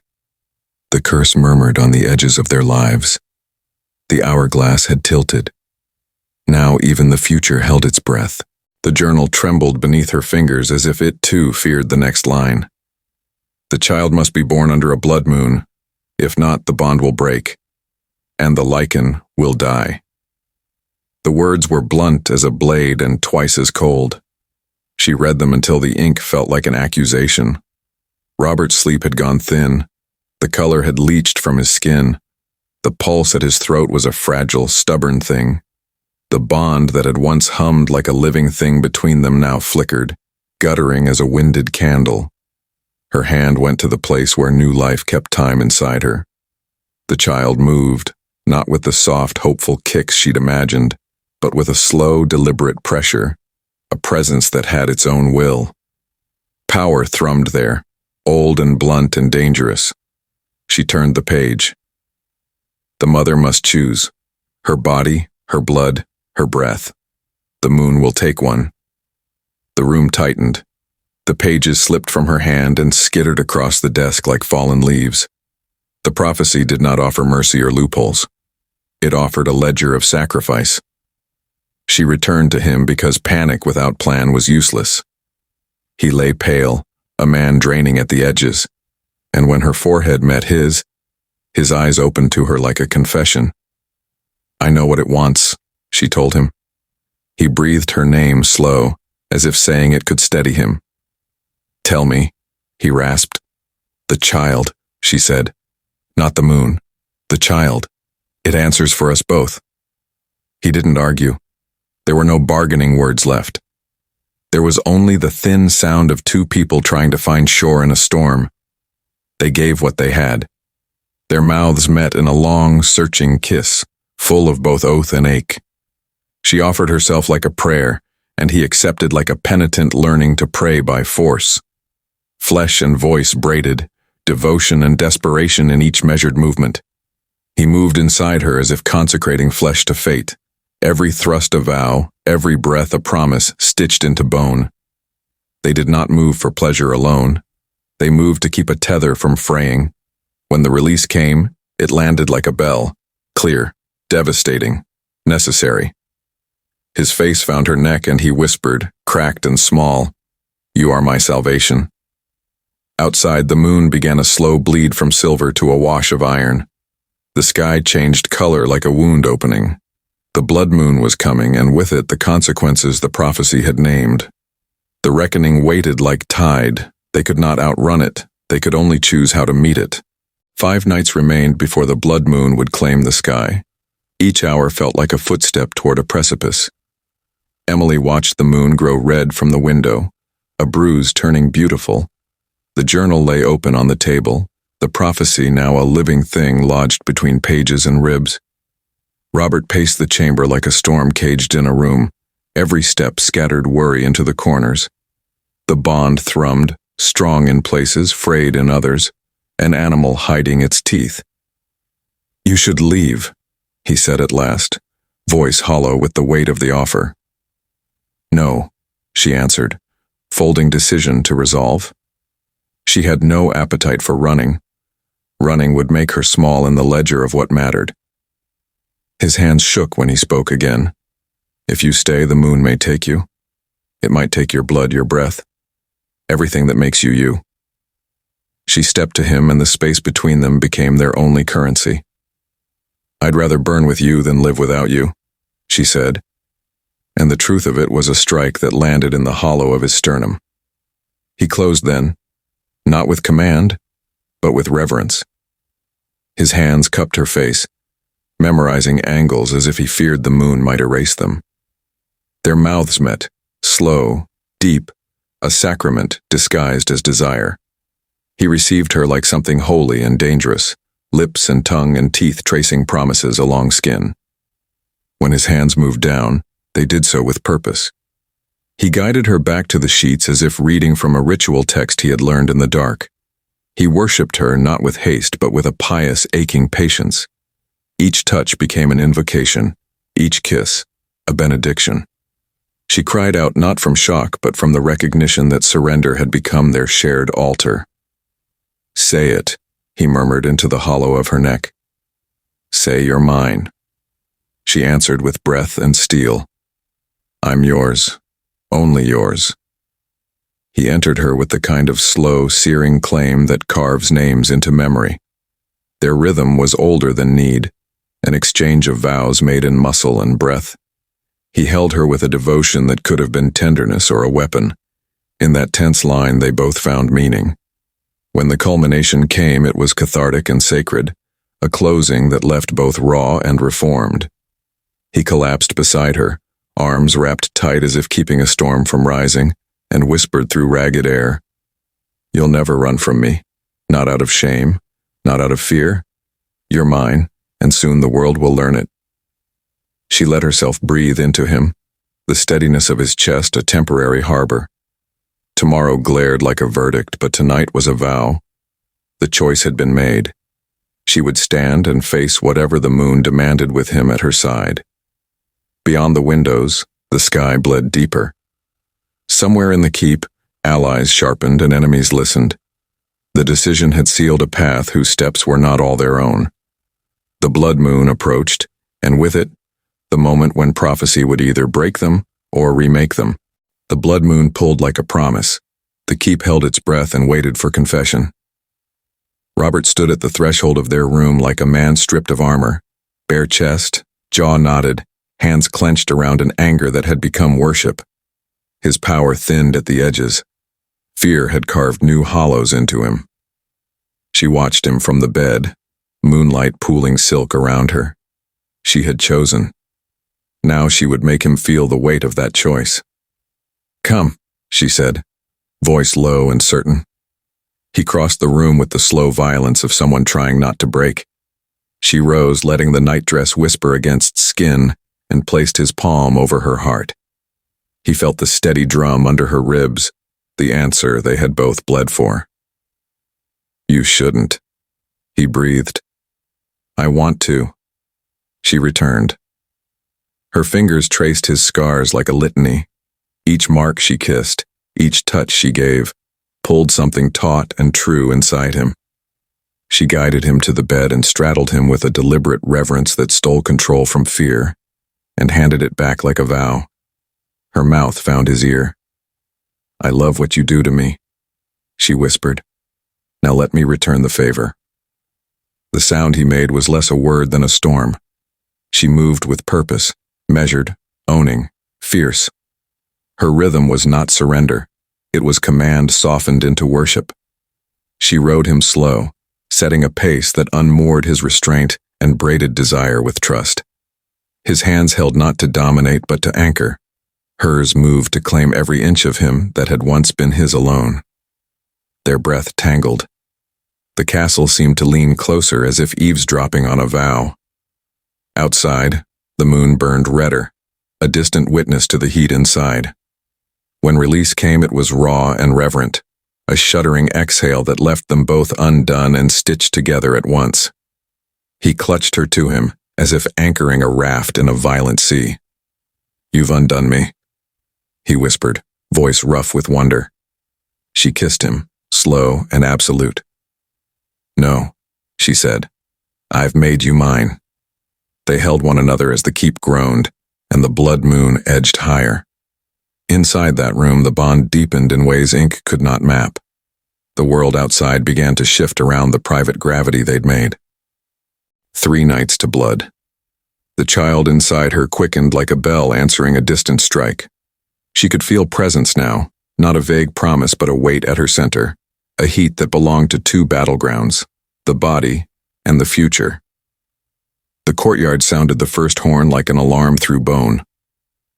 The curse murmured on the edges of their lives. The hourglass had tilted. Now even the future held its breath. The journal trembled beneath her fingers as if it too feared the next line. "The child must be born under a blood moon. If not, the bond will break, and the Lycan will die." The words were blunt as a blade and twice as cold. She read them until the ink felt like an accusation. Robert's sleep had gone thin. The color had leached from his skin. The pulse at his throat was a fragile, stubborn thing. The bond that had once hummed like a living thing between them now flickered, guttering as a winded candle. Her hand went to the place where new life kept time inside her. The child moved, not with the soft, hopeful kicks she'd imagined, but with a slow, deliberate pressure, a presence that had its own will. Power thrummed there, old and blunt and dangerous. She turned the page. The mother must choose. Her body, her blood, her breath. The moon will take one. The room tightened. The pages slipped from her hand and skittered across the desk like fallen leaves. The prophecy did not offer mercy or loopholes. It offered a ledger of sacrifice. She returned to him because panic without plan was useless. He lay pale, a man draining at the edges, and when her forehead met his eyes opened to her like a confession. "I know what it wants," she told him. He breathed her name slow, as if saying it could steady him. "Tell me," he rasped. "The child," she said. "Not the moon. The child. It answers for us both." He didn't argue. There were no bargaining words left. There was only the thin sound of two people trying to find shore in a storm. They gave what they had. Their mouths met in a long, searching kiss, full of both oath and ache. She offered herself like a prayer, and he accepted like a penitent learning to pray by force. Flesh and voice braided, devotion and desperation in each measured movement. He moved inside her as if consecrating flesh to fate, every thrust a vow, every breath a promise stitched into bone. They did not move for pleasure alone. They moved to keep a tether from fraying. When the release came, it landed like a bell, clear, devastating, necessary. His face found her neck and he whispered, cracked and small, "You are my salvation." Outside, the moon began a slow bleed from silver to a wash of iron. The sky changed color like a wound opening. The blood moon was coming, and with it the consequences the prophecy had named. The reckoning waited like tide. They could not outrun it. They could only choose how to meet it. 5 nights remained before the blood moon would claim the sky. Each hour felt like a footstep toward a precipice. Emily watched the moon grow red from the window, a bruise turning beautiful. The journal lay open on the table, the prophecy now a living thing lodged between pages and ribs. Robert paced the chamber like a storm caged in a room. Every step scattered worry into the corners. The bond thrummed, strong in places, frayed in others, an animal hiding its teeth. "You should leave," he said at last, voice hollow with the weight of the offer. "No," she answered, folding decision to resolve. She had no appetite for running. Running would make her small in the ledger of what mattered. His hands shook when he spoke again. "If you stay, the moon may take you. It might take your blood, your breath, everything that makes you you." She stepped to him, and the space between them became their only currency. "I'd rather burn with you than live without you," she said, and the truth of it was a strike that landed in the hollow of his sternum. He closed then, not with command, but with reverence. His hands cupped her face, memorizing angles as if he feared the moon might erase them. Their mouths met, slow, deep, a sacrament disguised as desire. He received her like something holy and dangerous, lips and tongue and teeth tracing promises along skin. When his hands moved down, they did so with purpose. He guided her back to the sheets as if reading from a ritual text he had learned in the dark. He worshipped her not with haste but with a pious, aching patience. Each touch became an invocation, each kiss, a benediction. She cried out not from shock but from the recognition that surrender had become their shared altar. "Say it," he murmured into the hollow of her neck. "Say you're mine." She answered with breath and steel. "I'm yours, only yours." He entered her with the kind of slow, searing claim that carves names into memory. Their rhythm was older than need, an exchange of vows made in muscle and breath. He held her with a devotion that could have been tenderness or a weapon. In that tense line they both found meaning. When the culmination came, it was cathartic and sacred, a closing that left both raw and reformed. He collapsed beside her, arms wrapped tight as if keeping a storm from rising, and whispered through ragged air, "You'll never run from me, not out of shame, not out of fear. You're mine, and soon the world will learn it." She let herself breathe into him, the steadiness of his chest a temporary harbor. Tomorrow glared like a verdict, but tonight was a vow. The choice had been made. She would stand and face whatever the moon demanded with him at her side. Beyond the windows, the sky bled deeper. Somewhere in the keep, allies sharpened and enemies listened. The decision had sealed a path whose steps were not all their own. The blood moon approached, and with it, the moment when prophecy would either break them or remake them. The blood moon pulled like a promise. The keep held its breath and waited for confession. Robert stood at the threshold of their room like a man stripped of armor, bare chest, jaw knotted, hands clenched around an anger that had become worship. His power thinned at the edges. Fear had carved new hollows into him. She watched him from the bed, moonlight pooling silk around her. She had chosen. Now she would make him feel the weight of that choice. "Come," she said, voice low and certain. He crossed the room with the slow violence of someone trying not to break. She rose, letting the nightdress whisper against skin, and placed his palm over her heart. He felt the steady drum under her ribs, the answer they had both bled for. "You shouldn't," he breathed. "I want to," she returned. Her fingers traced his scars like a litany. Each mark she kissed, each touch she gave, pulled something taut and true inside him. She guided him to the bed and straddled him with a deliberate reverence that stole control from fear, and handed it back like a vow. Her mouth found his ear. "I love what you do to me," she whispered. "Now let me return the favor." The sound he made was less a word than a storm. She moved with purpose, measured, owning, fierce. Her rhythm was not surrender. It was command softened into worship. She rode him slow, setting a pace that unmoored his restraint and braided desire with trust. His hands held not to dominate but to anchor. Hers moved to claim every inch of him that had once been his alone. Their breath tangled. The castle seemed to lean closer as if eavesdropping on a vow. Outside, the moon burned redder, a distant witness to the heat inside. When release came, it was raw and reverent, a shuddering exhale that left them both undone and stitched together at once. He clutched her to him, as if anchoring a raft in a violent sea. "You've undone me," he whispered, voice rough with wonder. She kissed him, slow and absolute. "No," she said, "I've made you mine." They held one another as the keep groaned, and the blood moon edged higher. Inside that room, the bond deepened in ways ink could not map. The world outside began to shift around the private gravity they'd made. 3 nights to blood. The child inside her quickened like a bell answering a distant strike. She could feel presence now, not a vague promise but a weight at her center, a heat that belonged to 2 battlegrounds, the body and the future. The courtyard sounded the first horn like an alarm through bone.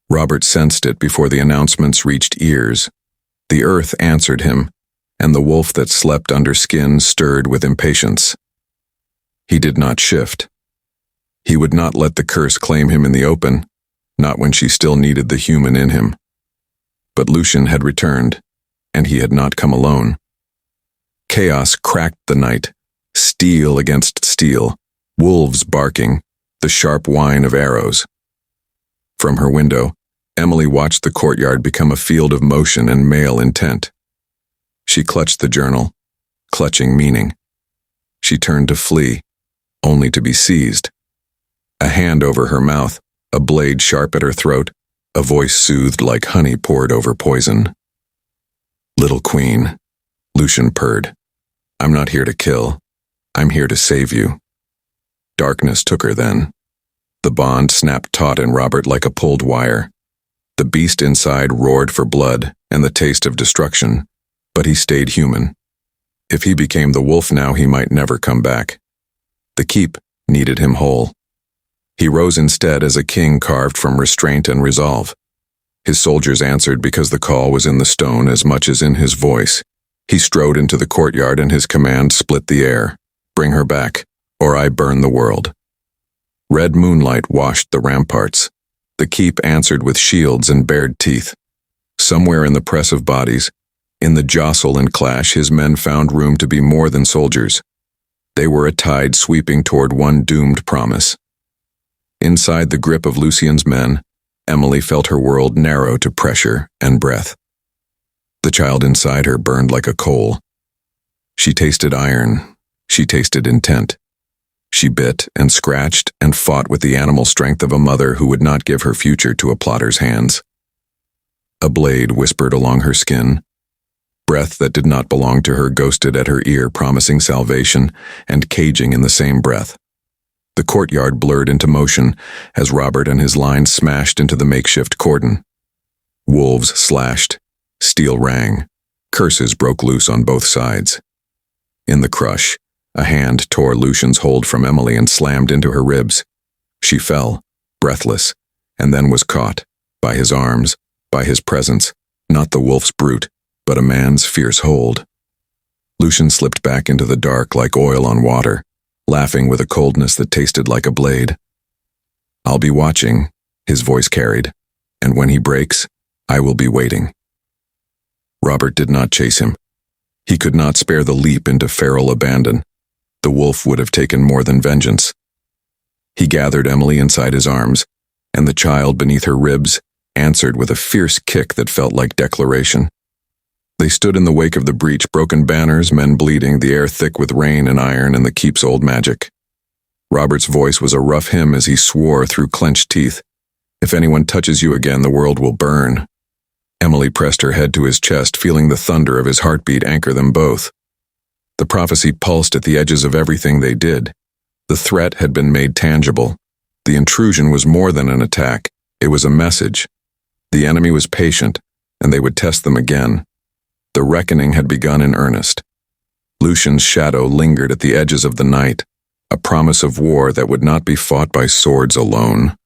Robert sensed it before the announcements reached ears. The earth answered him, and the wolf that slept under skin stirred with impatience. He did not shift. He would not let the curse claim him in the open, not when she still needed the human in him. But Lucian had returned, and he had not come alone. Chaos cracked the night, steel against steel, wolves barking, the sharp whine of arrows. From her window, Emily watched the courtyard become a field of motion and male intent. She clutched the journal, clutching meaning. She turned to flee, only to be seized. A hand over her mouth, a blade sharp at her throat, a voice soothed like honey poured over poison. "Little queen," Lucian purred. "I'm not here to kill. I'm here to save you." Darkness took her then. The bond snapped taut in Robert like a pulled wire. The beast inside roared for blood and the taste of destruction, but he stayed human. If he became the wolf now, he might never come back. The keep needed him whole. He rose instead as a king carved from restraint and resolve. His soldiers answered because the call was in the stone as much as in his voice. He strode into the courtyard and his command split the air. Bring her back, or I burn the world. Red moonlight washed the ramparts. The keep answered with shields and bared teeth. Somewhere in the press of bodies, in the jostle and clash, his men found room to be more than soldiers. They were a tide sweeping toward one doomed promise. Inside the grip of Lucian's men, Emily felt her world narrow to pressure and breath. The child inside her burned like a coal. She tasted iron. She tasted intent. She bit and scratched and fought with the animal strength of a mother who would not give her future to a plotter's hands. A blade whispered along her skin. Breath that did not belong to her ghosted at her ear, promising salvation and caging in the same breath. The courtyard blurred into motion as Robert and his line smashed into the makeshift cordon. Wolves slashed. Steel rang. Curses broke loose on both sides. In the crush, a hand tore Lucian's hold from Emily and slammed into her ribs. She fell, breathless, and then was caught, by his arms, by his presence, not the wolf's brute, but a man's fierce hold. Lucian slipped back into the dark like oil on water, laughing with a coldness that tasted like a blade. I'll be watching, his voice carried, and when he breaks, I will be waiting. Robert did not chase him. He could not spare the leap into feral abandon. The wolf would have taken more than vengeance. He gathered Emily inside his arms, and the child beneath her ribs answered with a fierce kick that felt like declaration. They stood in the wake of the breach, broken banners, men bleeding, the air thick with rain and iron and the keep's old magic. Robert's voice was a rough hymn as he swore through clenched teeth, "If anyone touches you again, the world will burn." Emily pressed her head to his chest, feeling the thunder of his heartbeat anchor them both. The prophecy pulsed at the edges of everything they did. The threat had been made tangible. The intrusion was more than an attack. It was a message. The enemy was patient, and they would test them again. The reckoning had begun in earnest. Lucian's shadow lingered at the edges of the night, a promise of war that would not be fought by swords alone.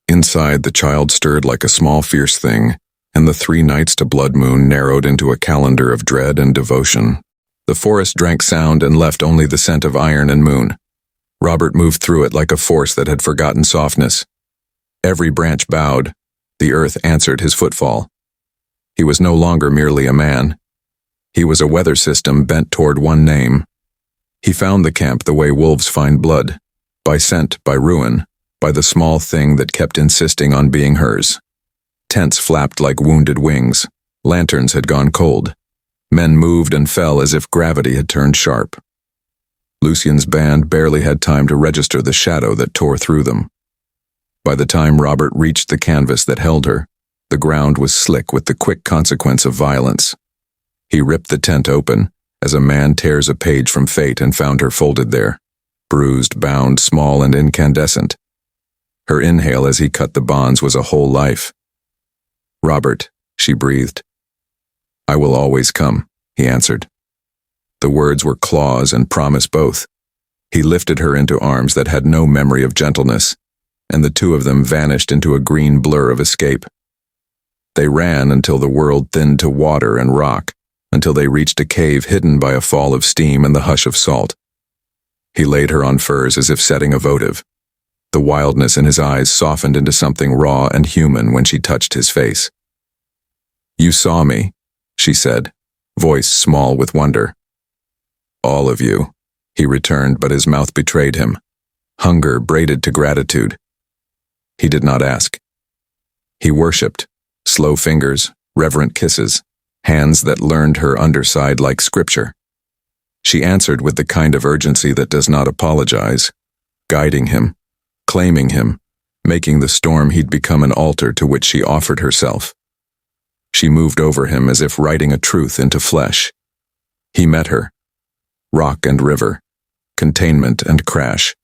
Inside, the child stirred like a small fierce thing, and the 3 nights to blood moon narrowed into a calendar of dread and devotion. The forest drank sound and left only the scent of iron and moon. Robert moved through it like a force that had forgotten softness. Every branch bowed. The earth answered his footfall. He was no longer merely a man. He was a weather system bent toward one name. He found the camp the way wolves find blood, by scent, by ruin, by the small thing that kept insisting on being hers. Tents flapped like wounded wings. Lanterns had gone cold. Men moved and fell as if gravity had turned sharp. Lucian's band barely had time to register the shadow that tore through them. By the time Robert reached the canvas that held her, the ground was slick with the quick consequence of violence. He ripped the tent open, as a man tears a page from fate, and found her folded there, bruised, bound, small, and incandescent. Her inhale as he cut the bonds was a whole life. "Robert," she breathed. "I will always come," he answered. The words were claws and promise both. He lifted her into arms that had no memory of gentleness, and the two of them vanished into a green blur of escape. They ran until the world thinned to water and rock, until they reached a cave hidden by a fall of steam and the hush of salt. He laid her on furs as if setting a votive. The wildness in his eyes softened into something raw and human when she touched his face. "You saw me," she said, voice small with wonder. "All of you," he returned, but his mouth betrayed him. Hunger braided to gratitude. He did not ask. He worshipped, slow fingers, reverent kisses, hands that learned her underside like scripture. She answered with the kind of urgency that does not apologize, guiding him, claiming him, making the storm he'd become an altar to which she offered herself. She moved over him as if writing a truth into flesh. He met her, rock and river, containment and crash,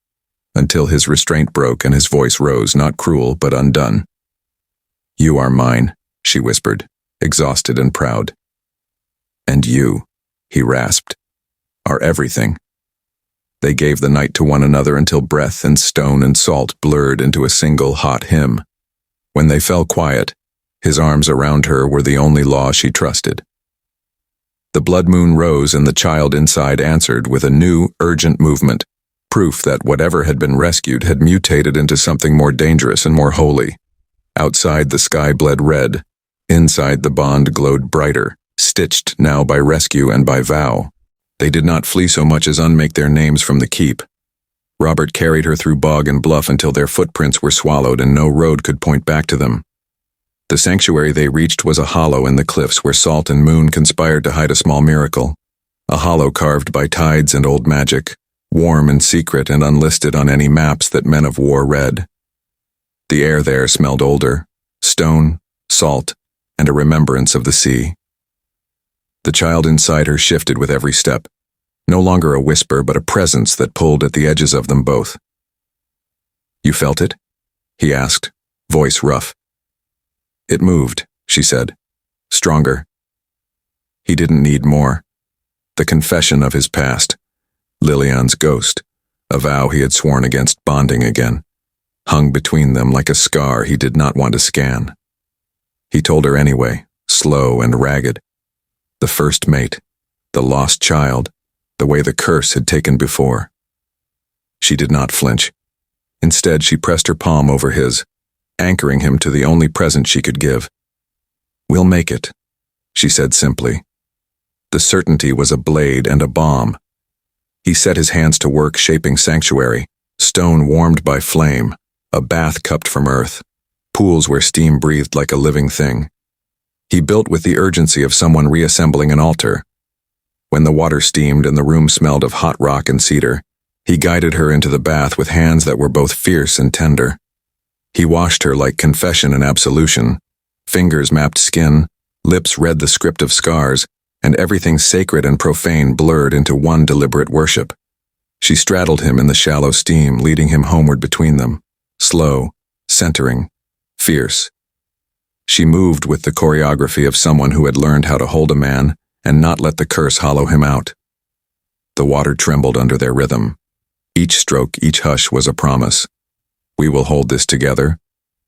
until his restraint broke and his voice rose, not cruel but undone. "You are mine," she whispered, exhausted and proud. "And you," he rasped, our everything. They gave the night to one another until breath and stone and salt blurred into a single hot hymn. When they fell quiet, his arms around her were the only law she trusted. The blood moon rose and the child inside answered with a new, urgent movement, proof that whatever had been rescued had mutated into something more dangerous and more holy. Outside the sky bled red, inside the bond glowed brighter, stitched now by rescue and by vow. They did not flee so much as unmake their names from the keep. Robert carried her through bog and bluff until their footprints were swallowed and no road could point back to them. The sanctuary they reached was a hollow in the cliffs where salt and moon conspired to hide a small miracle, a hollow carved by tides and old magic, warm and secret and unlisted on any maps that men of war read. The air there smelled older, stone, salt, and a remembrance of the sea. The child inside her shifted with every step, no longer a whisper but a presence that pulled at the edges of them both. "You felt it?" he asked, voice rough. "It moved," she said, stronger. He didn't need more. The confession of his past, Lilian's ghost, a vow he had sworn against bonding again, hung between them like a scar he did not want to scan. He told her anyway, slow and ragged. The first mate, the lost child, the way the curse had taken before. She did not flinch. Instead, she pressed her palm over his, anchoring him to the only present she could give. "We'll make it," she said simply. The certainty was a blade and a bomb. He set his hands to work shaping sanctuary, stone warmed by flame, a bath cupped from earth, pools where steam breathed like a living thing. He built with the urgency of someone reassembling an altar. When the water steamed and the room smelled of hot rock and cedar, he guided her into the bath with hands that were both fierce and tender. He washed her like confession and absolution. Fingers mapped skin, lips read the script of scars, and everything sacred and profane blurred into one deliberate worship. She straddled him in the shallow steam, leading him homeward between them, slow, centering, fierce. She moved with the choreography of someone who had learned how to hold a man and not let the curse hollow him out. The water trembled under their rhythm. Each stroke, each hush was a promise. We will hold this together,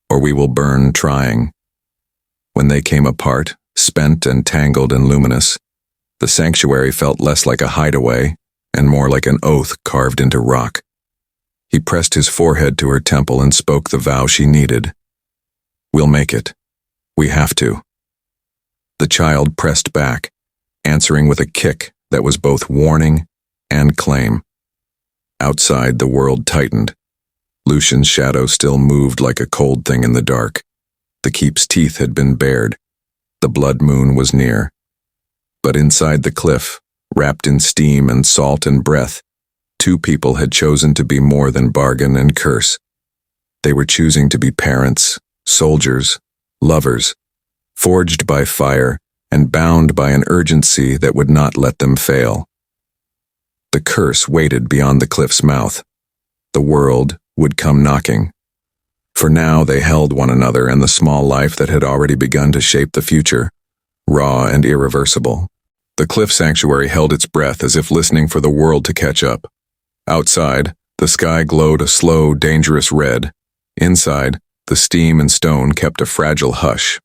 or we will burn trying. When they came apart, spent and tangled and luminous, the sanctuary felt less like a hideaway and more like an oath carved into rock. He pressed his forehead to her temple and spoke the vow she needed. "We'll make it. We have to." The child pressed back, answering with a kick that was both warning and claim. Outside, the world tightened. Lucian's shadow still moved like a cold thing in the dark. The keep's teeth had been bared. The blood moon was near. But inside the cliff, wrapped in steam and salt and breath, two people had chosen to be more than bargain and curse. They were choosing to be parents, soldiers, lovers, forged by fire and bound by an urgency that would not let them fail. The curse waited beyond the cliff's mouth. The world would come knocking. For now they held one another and the small life that had already begun to shape the future, raw and irreversible. The cliff sanctuary held its breath as if listening for the world to catch up. Outside, the sky glowed a slow, dangerous red. Inside, the steam and stone kept a fragile hush.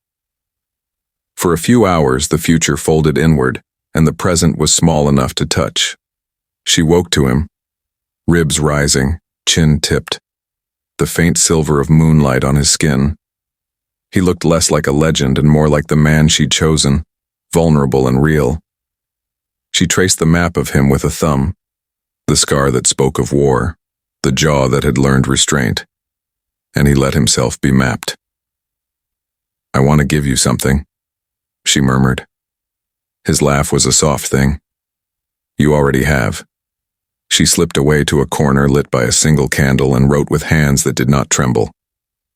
For a few hours, the future folded inward, and the present was small enough to touch. She woke to him, ribs rising, chin tipped, the faint silver of moonlight on his skin. He looked less like a legend and more like the man she'd chosen, vulnerable and real. She traced the map of him with a thumb, the scar that spoke of war, the jaw that had learned restraint, and he let himself be mapped. "I want to give you something," she murmured. His laugh was a soft thing. "You already have." She slipped away to a corner lit by a single candle and wrote with hands that did not tremble.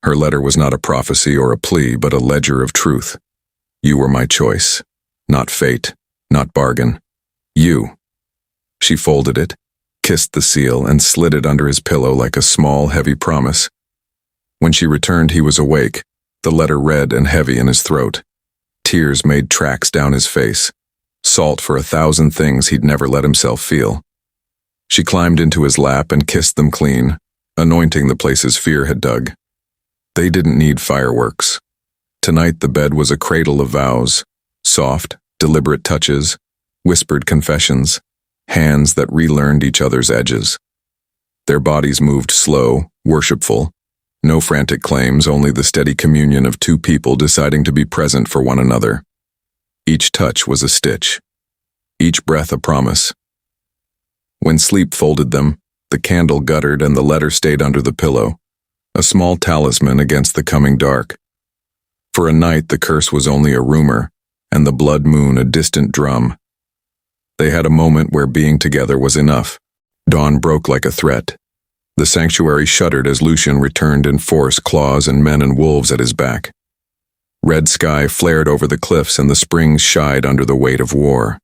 Her letter was not a prophecy or a plea, but a ledger of truth. "You were my choice, not fate, not bargain. You." She folded it, kissed the seal, and slid it under his pillow like a small, heavy promise. When she returned, he was awake, the letter red and heavy in his throat. Tears made tracks down his face. salt for 1,000 things he'd never let himself feel. She climbed into his lap and kissed them clean, anointing the places fear had dug. They didn't need fireworks. Tonight the bed was a cradle of vows, soft, deliberate touches, whispered confessions, hands that relearned each other's edges. Their bodies moved slow, worshipful, no frantic claims, only the steady communion of two people deciding to be present for one another. Each touch was a stitch, each breath a promise. When sleep folded them, the candle guttered and the letter stayed under the pillow, a small talisman against the coming dark. For a night the curse was only a rumor, and the blood moon a distant drum. They had a moment where being together was enough. Dawn broke like a threat. The sanctuary shuddered as Lucian returned in force, claws and men and wolves at his back. Red sky flared over the cliffs and the springs shied under the weight of war.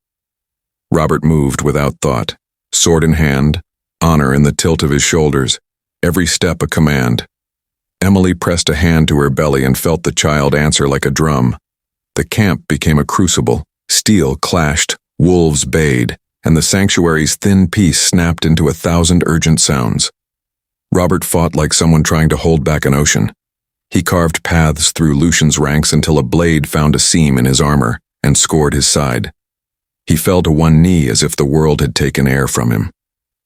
Robert moved without thought, sword in hand, honor in the tilt of his shoulders, every step a command. Emily pressed a hand to her belly and felt the child answer like a drum. The camp became a crucible. Steel clashed, wolves bayed, and the sanctuary's thin peace snapped into 1,000 urgent sounds. Robert fought like someone trying to hold back an ocean. He carved paths through Lucian's ranks until a blade found a seam in his armor and scored his side. He fell to one knee as if the world had taken air from him.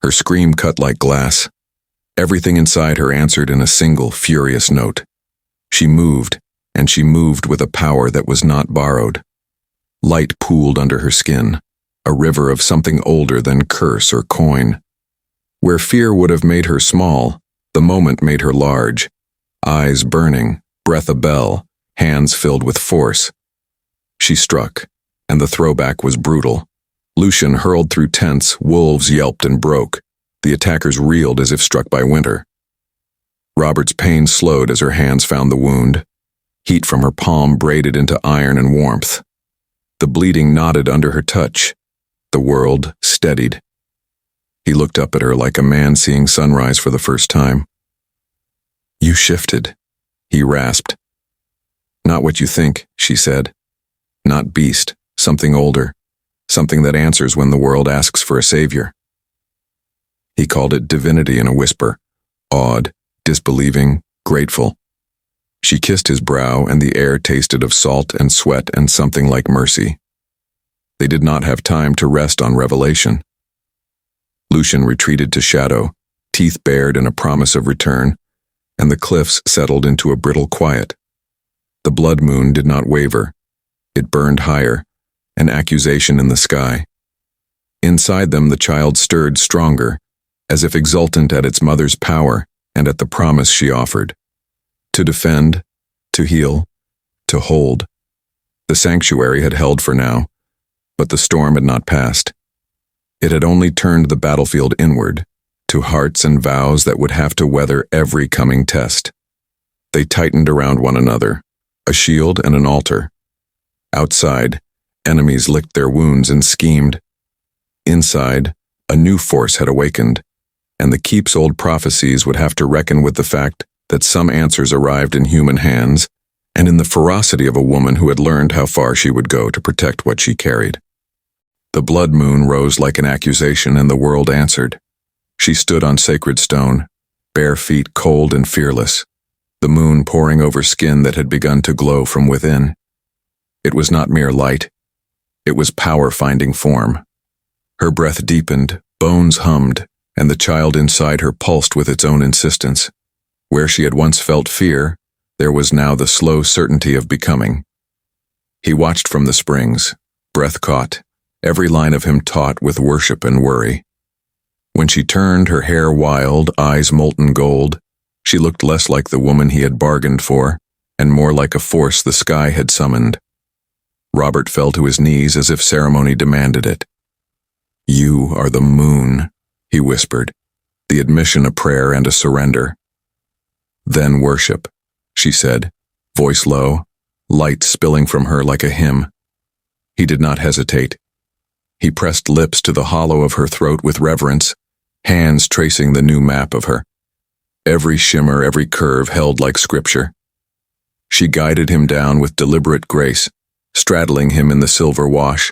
Her scream cut like glass. Everything inside her answered in a single, furious note. She moved, and she moved with a power that was not borrowed. Light pooled under her skin, a river of something older than curse or coin. Where fear would have made her small, the moment made her large. Eyes burning, breath a bell, hands filled with force. She struck, and the throwback was brutal. Lucian hurled through tents, wolves yelped and broke. The attackers reeled as if struck by winter. Robert's pain slowed as her hands found the wound. Heat from her palm braided into iron and warmth. The bleeding knotted under her touch. The world steadied. He looked up at her like a man seeing sunrise for the first time. "You shifted," he rasped. "Not what you think," she said. "Not beast, something older, something that answers when the world asks for a savior." He called it divinity in a whisper, awed, disbelieving, grateful. She kissed his brow and the air tasted of salt and sweat and something like mercy. They did not have time to rest on revelation. Lucian retreated to shadow, teeth bared in a promise of return, and the cliffs settled into a brittle quiet. The blood moon did not waver. It burned higher, an accusation in the sky. Inside them the child stirred stronger, as if exultant at its mother's power and at the promise she offered. To defend, to heal, to hold. The sanctuary had held for now, but the storm had not passed. It had only turned the battlefield inward, to hearts and vows that would have to weather every coming test. They tightened around one another, a shield and an altar. Outside, enemies licked their wounds and schemed. Inside, a new force had awakened, and the keep's old prophecies would have to reckon with the fact that some answers arrived in human hands and in the ferocity of a woman who had learned how far she would go to protect what she carried. The blood moon rose like an accusation and the world answered. She stood on sacred stone, bare feet cold and fearless, the moon pouring over skin that had begun to glow from within. It was not mere light. It was power finding form. Her breath deepened, bones hummed, and the child inside her pulsed with its own insistence. Where she had once felt fear, there was now the slow certainty of becoming. He watched from the springs, breath caught, every line of him taut with worship and worry. When she turned, her hair wild, eyes molten gold, she looked less like the woman he had bargained for, and more like a force the sky had summoned. Robert fell to his knees as if ceremony demanded it. "You are the moon," he whispered, the admission a prayer and a surrender. "Then worship," she said, voice low, light spilling from her like a hymn. He did not hesitate. He pressed lips to the hollow of her throat with reverence, hands tracing the new map of her. Every shimmer, every curve held like scripture. She guided him down with deliberate grace, straddling him in the silver wash,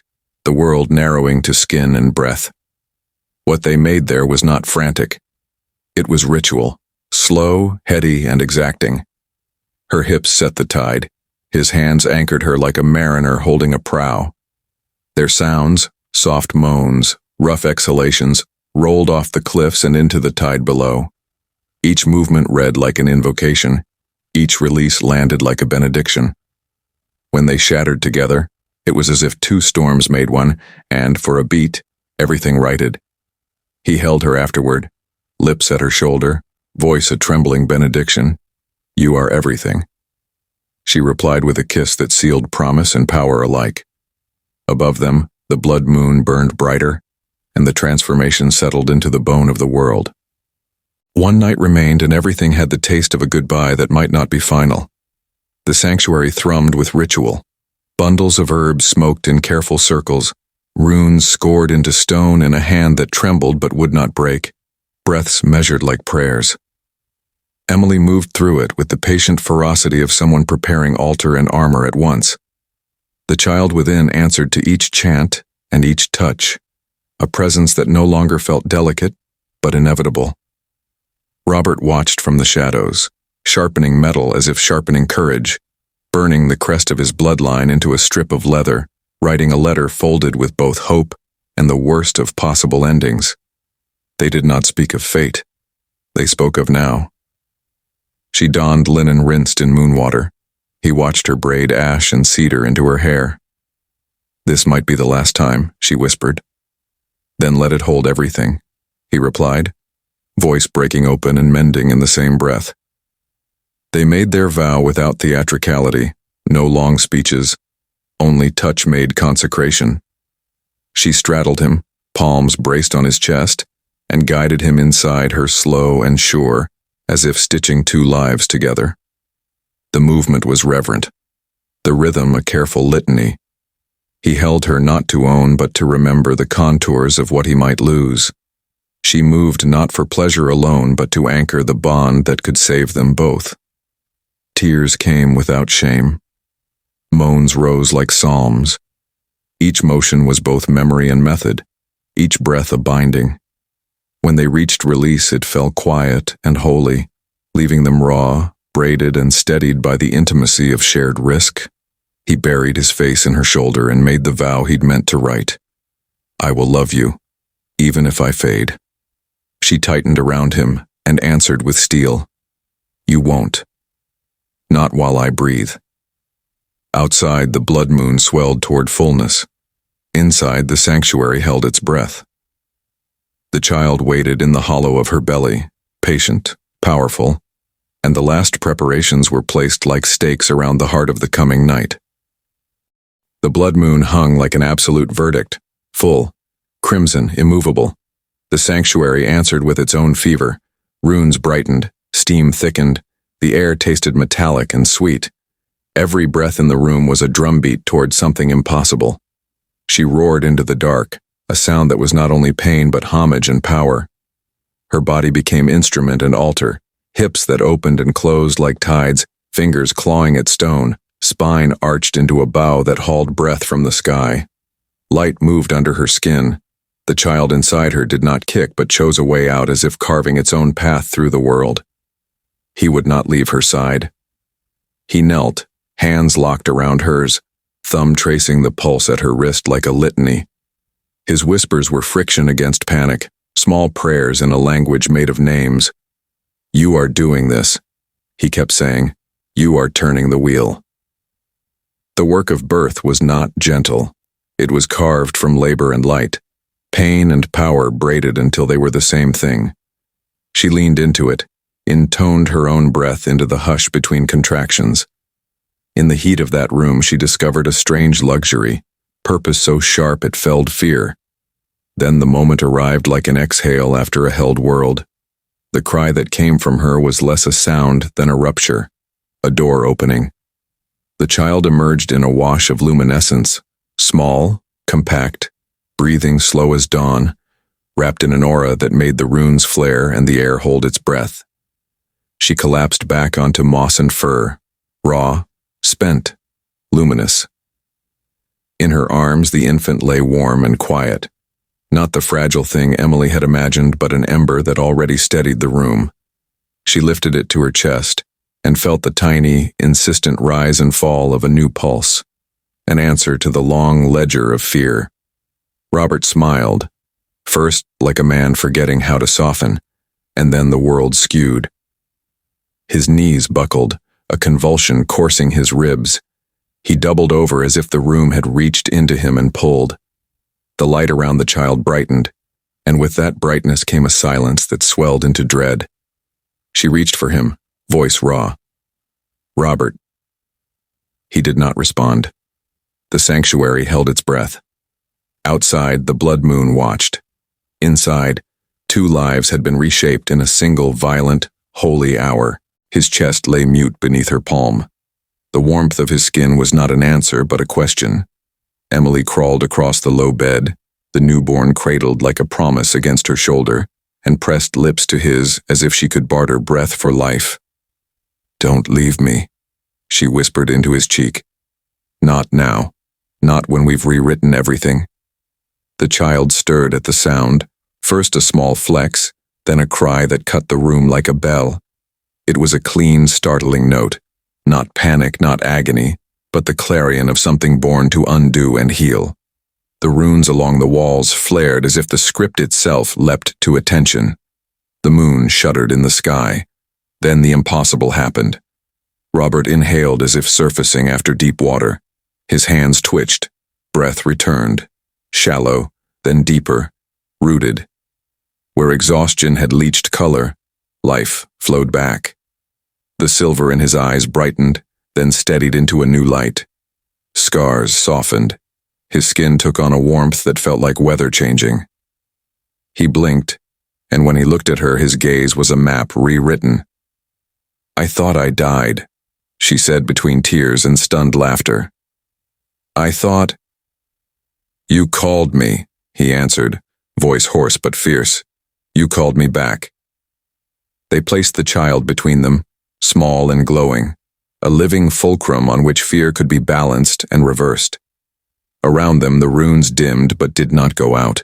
the world narrowing to skin and breath. What they made there was not frantic. It was ritual, slow, heady, and exacting. Her hips set the tide. His hands anchored her like a mariner holding a prow. Their sounds, soft moans, rough exhalations, rolled off the cliffs and into the tide below. Each movement read like an invocation. Each release landed like a benediction. When they shattered together, it was as if two storms made one, and, for a beat, everything righted. He held her afterward, lips at her shoulder, voice a trembling benediction. "You are everything." She replied with a kiss that sealed promise and power alike. Above them, the blood moon burned brighter, and the transformation settled into the bone of the world. One night remained, and everything had the taste of a goodbye that might not be final. The sanctuary thrummed with ritual. Bundles of herbs smoked in careful circles, runes scored into stone in a hand that trembled but would not break, breaths measured like prayers. Emily moved through it with the patient ferocity of someone preparing altar and armor at once. The child within answered to each chant and each touch, a presence that no longer felt delicate, but inevitable. Robert watched from the shadows, sharpening metal as if sharpening courage, burning the crest of his bloodline into a strip of leather, writing a letter folded with both hope and the worst of possible endings. They did not speak of fate. They spoke of now. She donned linen rinsed in moonwater. He watched her braid ash and cedar into her hair. "This might be the last time," she whispered. "Then let it hold everything," he replied, voice breaking open and mending in the same breath. They made their vow without theatricality, no long speeches, only touch-made consecration. She straddled him, palms braced on his chest, and guided him inside her slow and sure, as if stitching two lives together. The movement was reverent, the rhythm a careful litany. He held her not to own but to remember the contours of what he might lose. She moved not for pleasure alone but to anchor the bond that could save them both. Tears came without shame. Moans rose like psalms. Each motion was both memory and method, each breath a binding. When they reached release, it fell quiet and holy, leaving them raw, braided and steadied by the intimacy of shared risk. He buried his face in her shoulder and made the vow he'd meant to write. "I will love you, even if I fade." She tightened around him and answered with steel. "You won't. Not while I breathe." Outside, the blood moon swelled toward fullness. Inside, the sanctuary held its breath. The child waited in the hollow of her belly, patient, powerful, and the last preparations were placed like stakes around the heart of the coming night. The blood moon hung like an absolute verdict, full, crimson, immovable. The sanctuary answered with its own fever. Runes brightened, steam thickened, the air tasted metallic and sweet. Every breath in the room was a drumbeat toward something impossible. She roared into the dark, a sound that was not only pain but homage and power. Her body became instrument and altar, hips that opened and closed like tides, fingers clawing at stone, spine arched into a bow that hauled breath from the sky. Light moved under her skin. The child inside her did not kick but chose a way out as if carving its own path through the world. He would not leave her side. He knelt, hands locked around hers, thumb tracing the pulse at her wrist like a litany. His whispers were friction against panic, small prayers in a language made of names. "You are doing this," he kept saying. "You are turning the wheel." The work of birth was not gentle. It was carved from labor and light, pain and power braided until they were the same thing. She leaned into it, intoned her own breath into the hush between contractions. In the heat of that room, she discovered a strange luxury, purpose so sharp it felled fear. Then the moment arrived like an exhale after a held world. The cry that came from her was less a sound than a rupture, a door opening. The child emerged in a wash of luminescence, small, compact, breathing slow as dawn, wrapped in an aura that made the runes flare and the air hold its breath. She collapsed back onto moss and fur, raw, spent, luminous. In her arms, the infant lay warm and quiet. Not the fragile thing Emily had imagined, but an ember that already steadied the room. She lifted it to her chest and felt the tiny, insistent rise and fall of a new pulse, an answer to the long ledger of fear. Robert smiled, first like a man forgetting how to soften, and then the world skewed. His knees buckled, a convulsion coursing his ribs. He doubled over as if the room had reached into him and pulled. The light around the child brightened, and with that brightness came a silence that swelled into dread. She reached for him, voice raw. "Robert." He did not respond. The sanctuary held its breath. Outside, the blood moon watched. Inside, 2 lives had been reshaped in a single violent, holy hour. His chest lay mute beneath her palm. The warmth of his skin was not an answer, but a question. Emily crawled across the low bed, the newborn cradled like a promise against her shoulder, and pressed lips to his as if she could barter breath for life. "Don't leave me," she whispered into his cheek. "Not now. Not when we've rewritten everything." The child stirred at the sound, first a small flex, then a cry that cut the room like a bell. It was a clean, startling note. Not panic, not agony, but the clarion of something born to undo and heal. The runes along the walls flared as if the script itself leapt to attention. The moon shuddered in the sky. Then the impossible happened. Robert inhaled as if surfacing after deep water. His hands twitched. Breath returned. Shallow, then deeper, rooted. Where exhaustion had leached color, life flowed back. The silver in his eyes brightened, then steadied into a new light. Scars softened. His skin took on a warmth that felt like weather changing. He blinked, and when he looked at her, his gaze was a map rewritten. "I thought I died," she said between tears and stunned laughter. "I thought—" "You called me," he answered, voice hoarse but fierce. "You called me back." They placed the child between them, small and glowing, a living fulcrum on which fear could be balanced and reversed. Around them the runes dimmed but did not go out.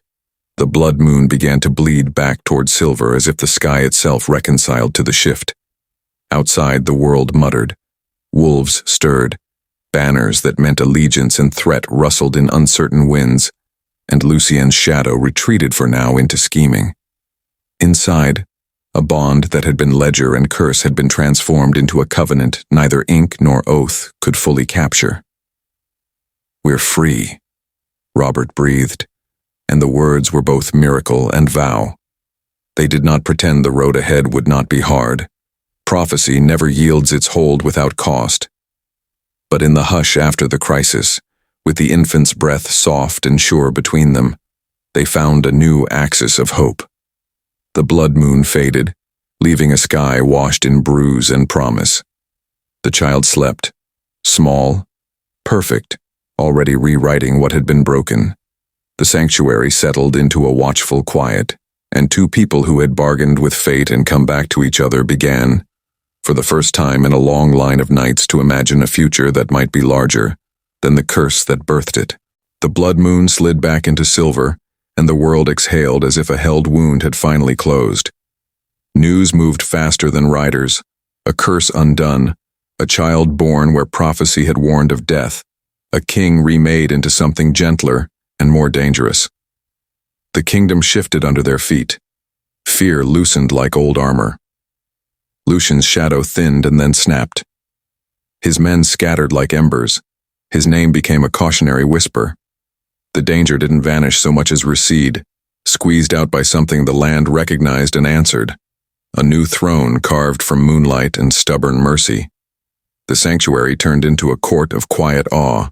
The blood moon began to bleed back toward silver as if the sky itself reconciled to the shift. Outside, the world muttered. Wolves stirred. Banners that meant allegiance and threat rustled in uncertain winds, and Lucian's shadow retreated for now into scheming. Inside, a bond that had been ledger and curse had been transformed into a covenant neither ink nor oath could fully capture. "We're free," Robert breathed, and the words were both miracle and vow. They did not pretend the road ahead would not be hard. Prophecy never yields its hold without cost. But in the hush after the crisis, with the infant's breath soft and sure between them, they found a new axis of hope. The blood moon faded, leaving a sky washed in bruise and promise. The child slept, small, perfect, already rewriting what had been broken. The sanctuary settled into a watchful quiet, and 2 people who had bargained with fate and come back to each other began, for the first time in a long line of nights, to imagine a future that might be larger than the curse that birthed it. The blood moon slid back into silver, and the world exhaled as if a held wound had finally closed. News moved faster than riders, a curse undone, a child born where prophecy had warned of death, a king remade into something gentler and more dangerous. The kingdom shifted under their feet. Fear loosened like old armor. Lucian's shadow thinned and then snapped. His men scattered like embers. His name became a cautionary whisper. The danger didn't vanish so much as recede, squeezed out by something the land recognized and answered. A new throne carved from moonlight and stubborn mercy. The sanctuary turned into a court of quiet awe.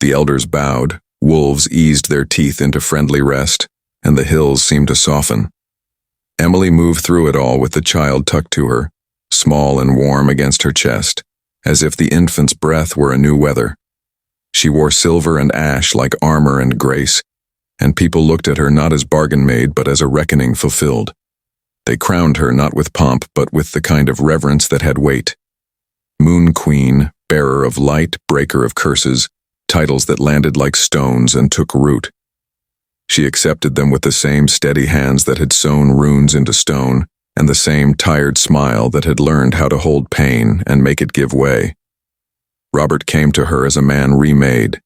The elders bowed, wolves eased their teeth into friendly rest, and the hills seemed to soften. Emily moved through it all with the child tucked to her, small and warm against her chest, as if the infant's breath were a new weather. She wore silver and ash like armor and grace, and people looked at her not as bargain made but as a reckoning fulfilled. They crowned her not with pomp but with the kind of reverence that had weight. Moon Queen, bearer of light, breaker of curses, titles that landed like stones and took root. She accepted them with the same steady hands that had sewn runes into stone, and the same tired smile that had learned how to hold pain and make it give way. Robert came to her as a man remade.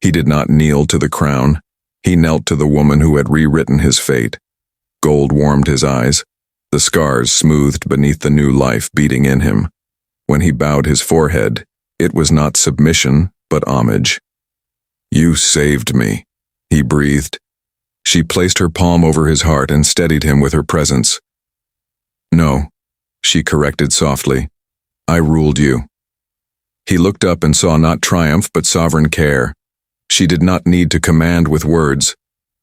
He did not kneel to the crown. He knelt to the woman who had rewritten his fate. Gold warmed his eyes, the scars smoothed beneath the new life beating in him. When he bowed his forehead, it was not submission, but homage. "You saved me," he breathed. She placed her palm over his heart and steadied him with her presence. "No," she corrected softly. "I ruled you." He looked up and saw not triumph but sovereign care. She did not need to command with words.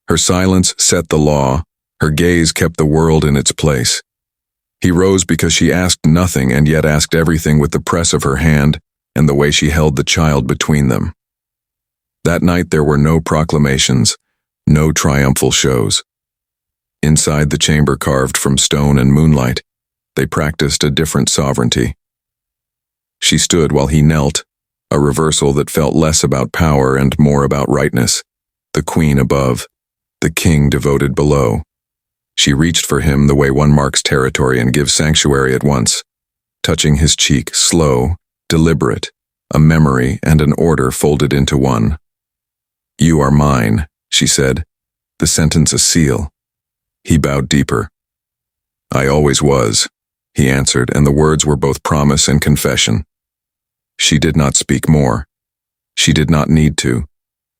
Her silence set the law. Her gaze kept the world in its place. He rose because she asked nothing and yet asked everything with the press of her hand and the way she held the child between them. That night there were no proclamations, no triumphal shows. Inside the chamber carved from stone and moonlight, they practiced a different sovereignty. She stood while he knelt, a reversal that felt less about power and more about rightness. The queen above, the king devoted below. She reached for him the way one marks territory and gives sanctuary at once, touching his cheek, slow, deliberate, a memory and an order folded into one. "You are mine," she said, the sentence a seal. He bowed deeper. "I always was," he answered, and the words were both promise and confession. She did not speak more. She did not need to.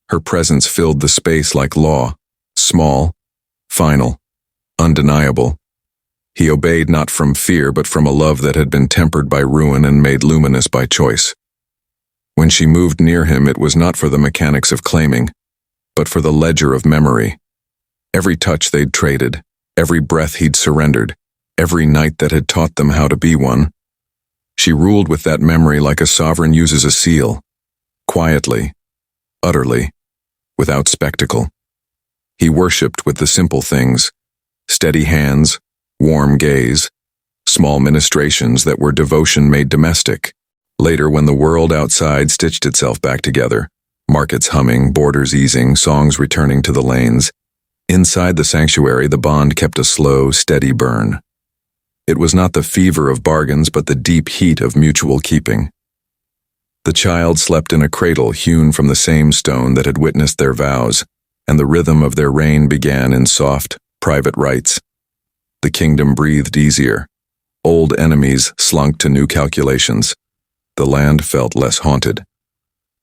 Her presence filled the space like law, small, final, undeniable. He obeyed not from fear but from a love that had been tempered by ruin and made luminous by choice. When she moved near him, it was not for the mechanics of claiming, but for the ledger of memory. Every touch they'd traded, every breath he'd surrendered, every night that had taught them how to be one. She ruled with that memory like a sovereign uses a seal, quietly, utterly, without spectacle. He worshipped with the simple things, steady hands, warm gaze, small ministrations that were devotion made domestic. Later, when the world outside stitched itself back together, markets humming, borders easing, songs returning to the lanes, inside the sanctuary the bond kept a slow, steady burn. It was not the fever of bargains but the deep heat of mutual keeping. The child slept in a cradle hewn from the same stone that had witnessed their vows, and the rhythm of their reign began in soft, private rites. The kingdom breathed easier. Old enemies slunk to new calculations. The land felt less haunted.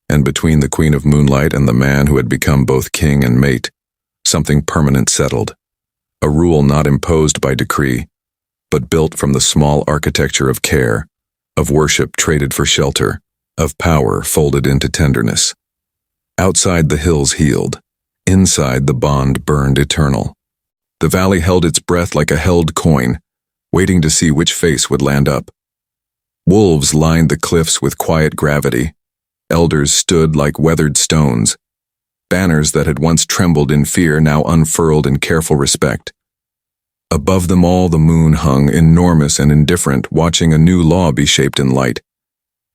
And between the Queen of Moonlight and the man who had become both king and mate, something permanent settled. A rule not imposed by decree, but built from the small architecture of care, of worship traded for shelter, of power folded into tenderness. Outside the hills healed. Inside the bond burned eternal. The valley held its breath like a held coin, waiting to see which face would land up. Wolves lined the cliffs with quiet gravity. Elders stood like weathered stones. Banners that had once trembled in fear now unfurled in careful respect. Above them all the moon hung, enormous and indifferent, watching a new law be shaped in light.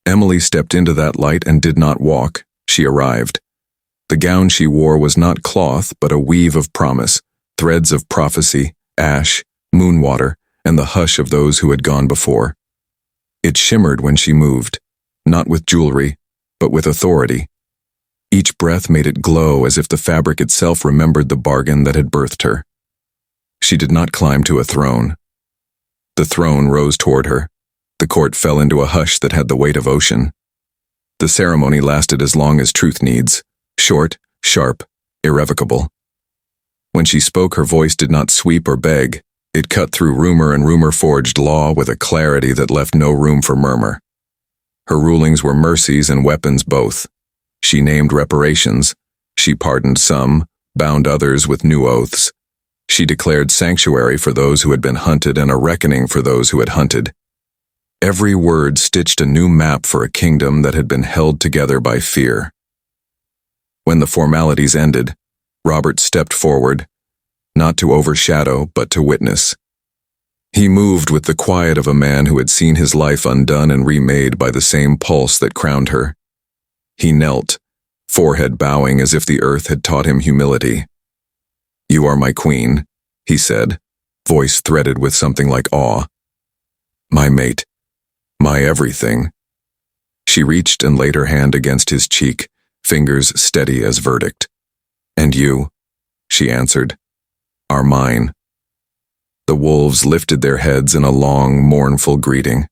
Emily stepped into that light and did not walk. She arrived. The gown she wore was not cloth, but a weave of promise, threads of prophecy, ash, moonwater, and the hush of those who had gone before. It shimmered when she moved, not with jewelry, but with authority. Each breath made it glow as if the fabric itself remembered the bargain that had birthed her. She did not climb to a throne. The throne rose toward her. The court fell into a hush that had the weight of ocean. The ceremony lasted as long as truth needs, short, sharp, irrevocable. When she spoke, her voice did not sweep or beg. It cut through rumor and rumor-forged law with a clarity that left no room for murmur. Her rulings were mercies and weapons both. She named reparations. She pardoned some, bound others with new oaths. She declared sanctuary for those who had been hunted and a reckoning for those who had hunted. Every word stitched a new map for a kingdom that had been held together by fear. When the formalities ended, Robert stepped forward, not to overshadow, but to witness. He moved with the quiet of a man who had seen his life undone and remade by the same pulse that crowned her. He knelt, forehead bowing as if the earth had taught him humility. "You are my queen," he said, voice threaded with something like awe. "My mate, my everything." She reached and laid her hand against his cheek, fingers steady as verdict. "And you," she answered, "are mine." The wolves lifted their heads in a long, mournful greeting.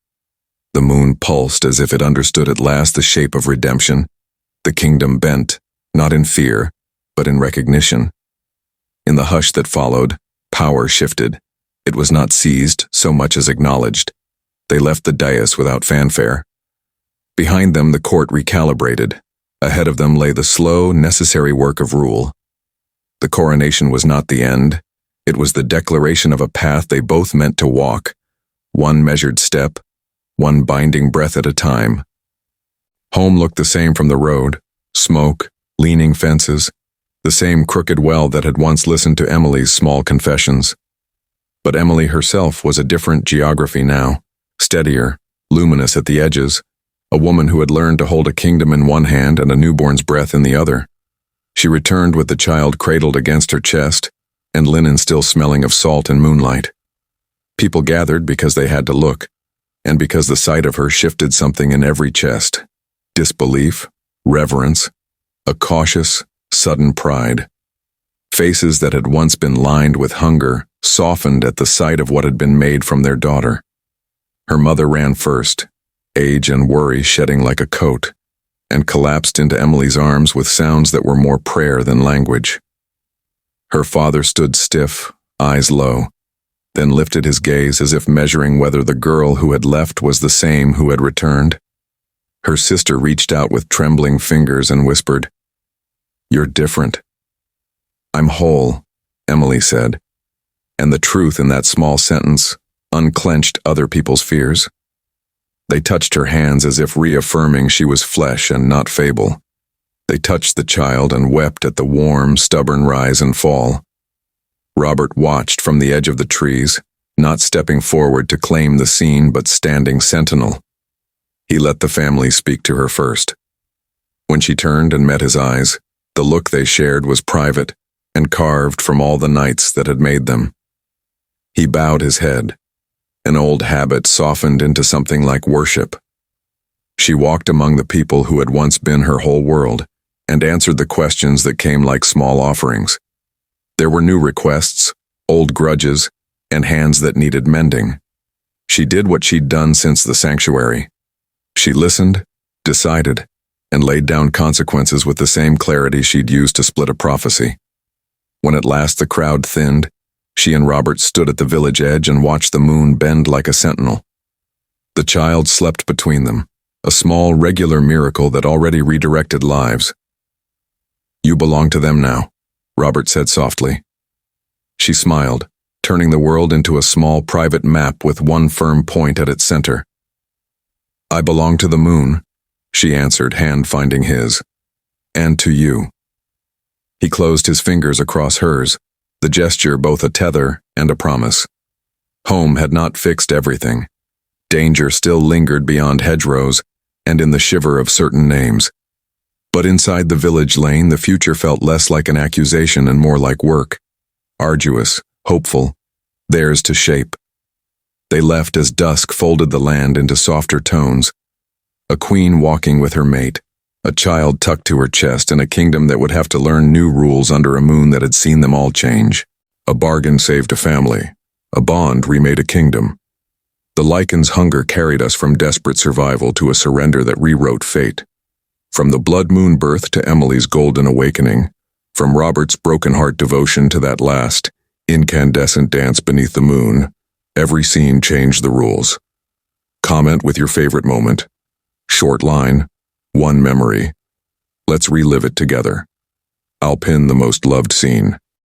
The moon pulsed as if it understood at last the shape of redemption. The kingdom bent, not in fear, but in recognition. In the hush that followed, power shifted. It was not seized so much as acknowledged. They left the dais without fanfare. Behind them the court recalibrated. Ahead of them lay the slow, necessary work of rule. The coronation was not the end. It was the declaration of a path they both meant to walk, one measured step, one binding breath at a time. Home looked the same from the road, smoke, leaning fences, the same crooked well that had once listened to Emily's small confessions. But Emily herself was a different geography now, steadier, luminous at the edges, a woman who had learned to hold a kingdom in one hand and a newborn's breath in the other. She returned with the child cradled against her chest, and linen still smelling of salt and moonlight. People gathered because they had to look, and because the sight of her shifted something in every chest. Disbelief, reverence, a cautious, sudden pride. Faces that had once been lined with hunger softened at the sight of what had been made from their daughter. Her mother ran first, age and worry shedding like a coat, and collapsed into Emily's arms with sounds that were more prayer than language. Her father stood stiff, eyes low, then lifted his gaze as if measuring whether the girl who had left was the same who had returned. Her sister reached out with trembling fingers and whispered, "You're different." "I'm whole," Emily said, and the truth in that small sentence unclenched other people's fears. They touched her hands as if reaffirming she was flesh and not fable. They touched the child and wept at the warm, stubborn rise and fall. Robert watched from the edge of the trees, not stepping forward to claim the scene but standing sentinel. He let the family speak to her first. When she turned and met his eyes, the look they shared was private and carved from all the nights that had made them. He bowed his head. An old habit softened into something like worship. She walked among the people who had once been her whole world and answered the questions that came like small offerings. There were new requests, old grudges, and hands that needed mending. She did what she'd done since the sanctuary. She listened, decided, and laid down consequences with the same clarity she'd used to split a prophecy. When at last the crowd thinned, she and Robert stood at the village edge and watched the moon bend like a sentinel. The child slept between them, a small, regular miracle that already redirected lives. "You belong to them now," Robert said softly. She smiled, turning the world into a small private map with one firm point at its center. "I belong to the moon," she answered, hand finding his. "And to you." He closed his fingers across hers, the gesture both a tether and a promise. Home had not fixed everything. Danger still lingered beyond hedgerows and in the shiver of certain names. But inside the village lane, the future felt less like an accusation and more like work. Arduous, hopeful, theirs to shape. They left as dusk folded the land into softer tones. A queen walking with her mate, a child tucked to her chest, and a kingdom that would have to learn new rules under a moon that had seen them all change. A bargain saved a family. A bond remade a kingdom. The Lycan's hunger carried us from desperate survival to a surrender that rewrote fate. From the blood moon birth to Emily's golden awakening, from Robert's broken heart devotion to that last, incandescent dance beneath the moon, every scene changed the rules. Comment with your favorite moment. Short line, one memory. Let's relive it together. I'll pin the most loved scene.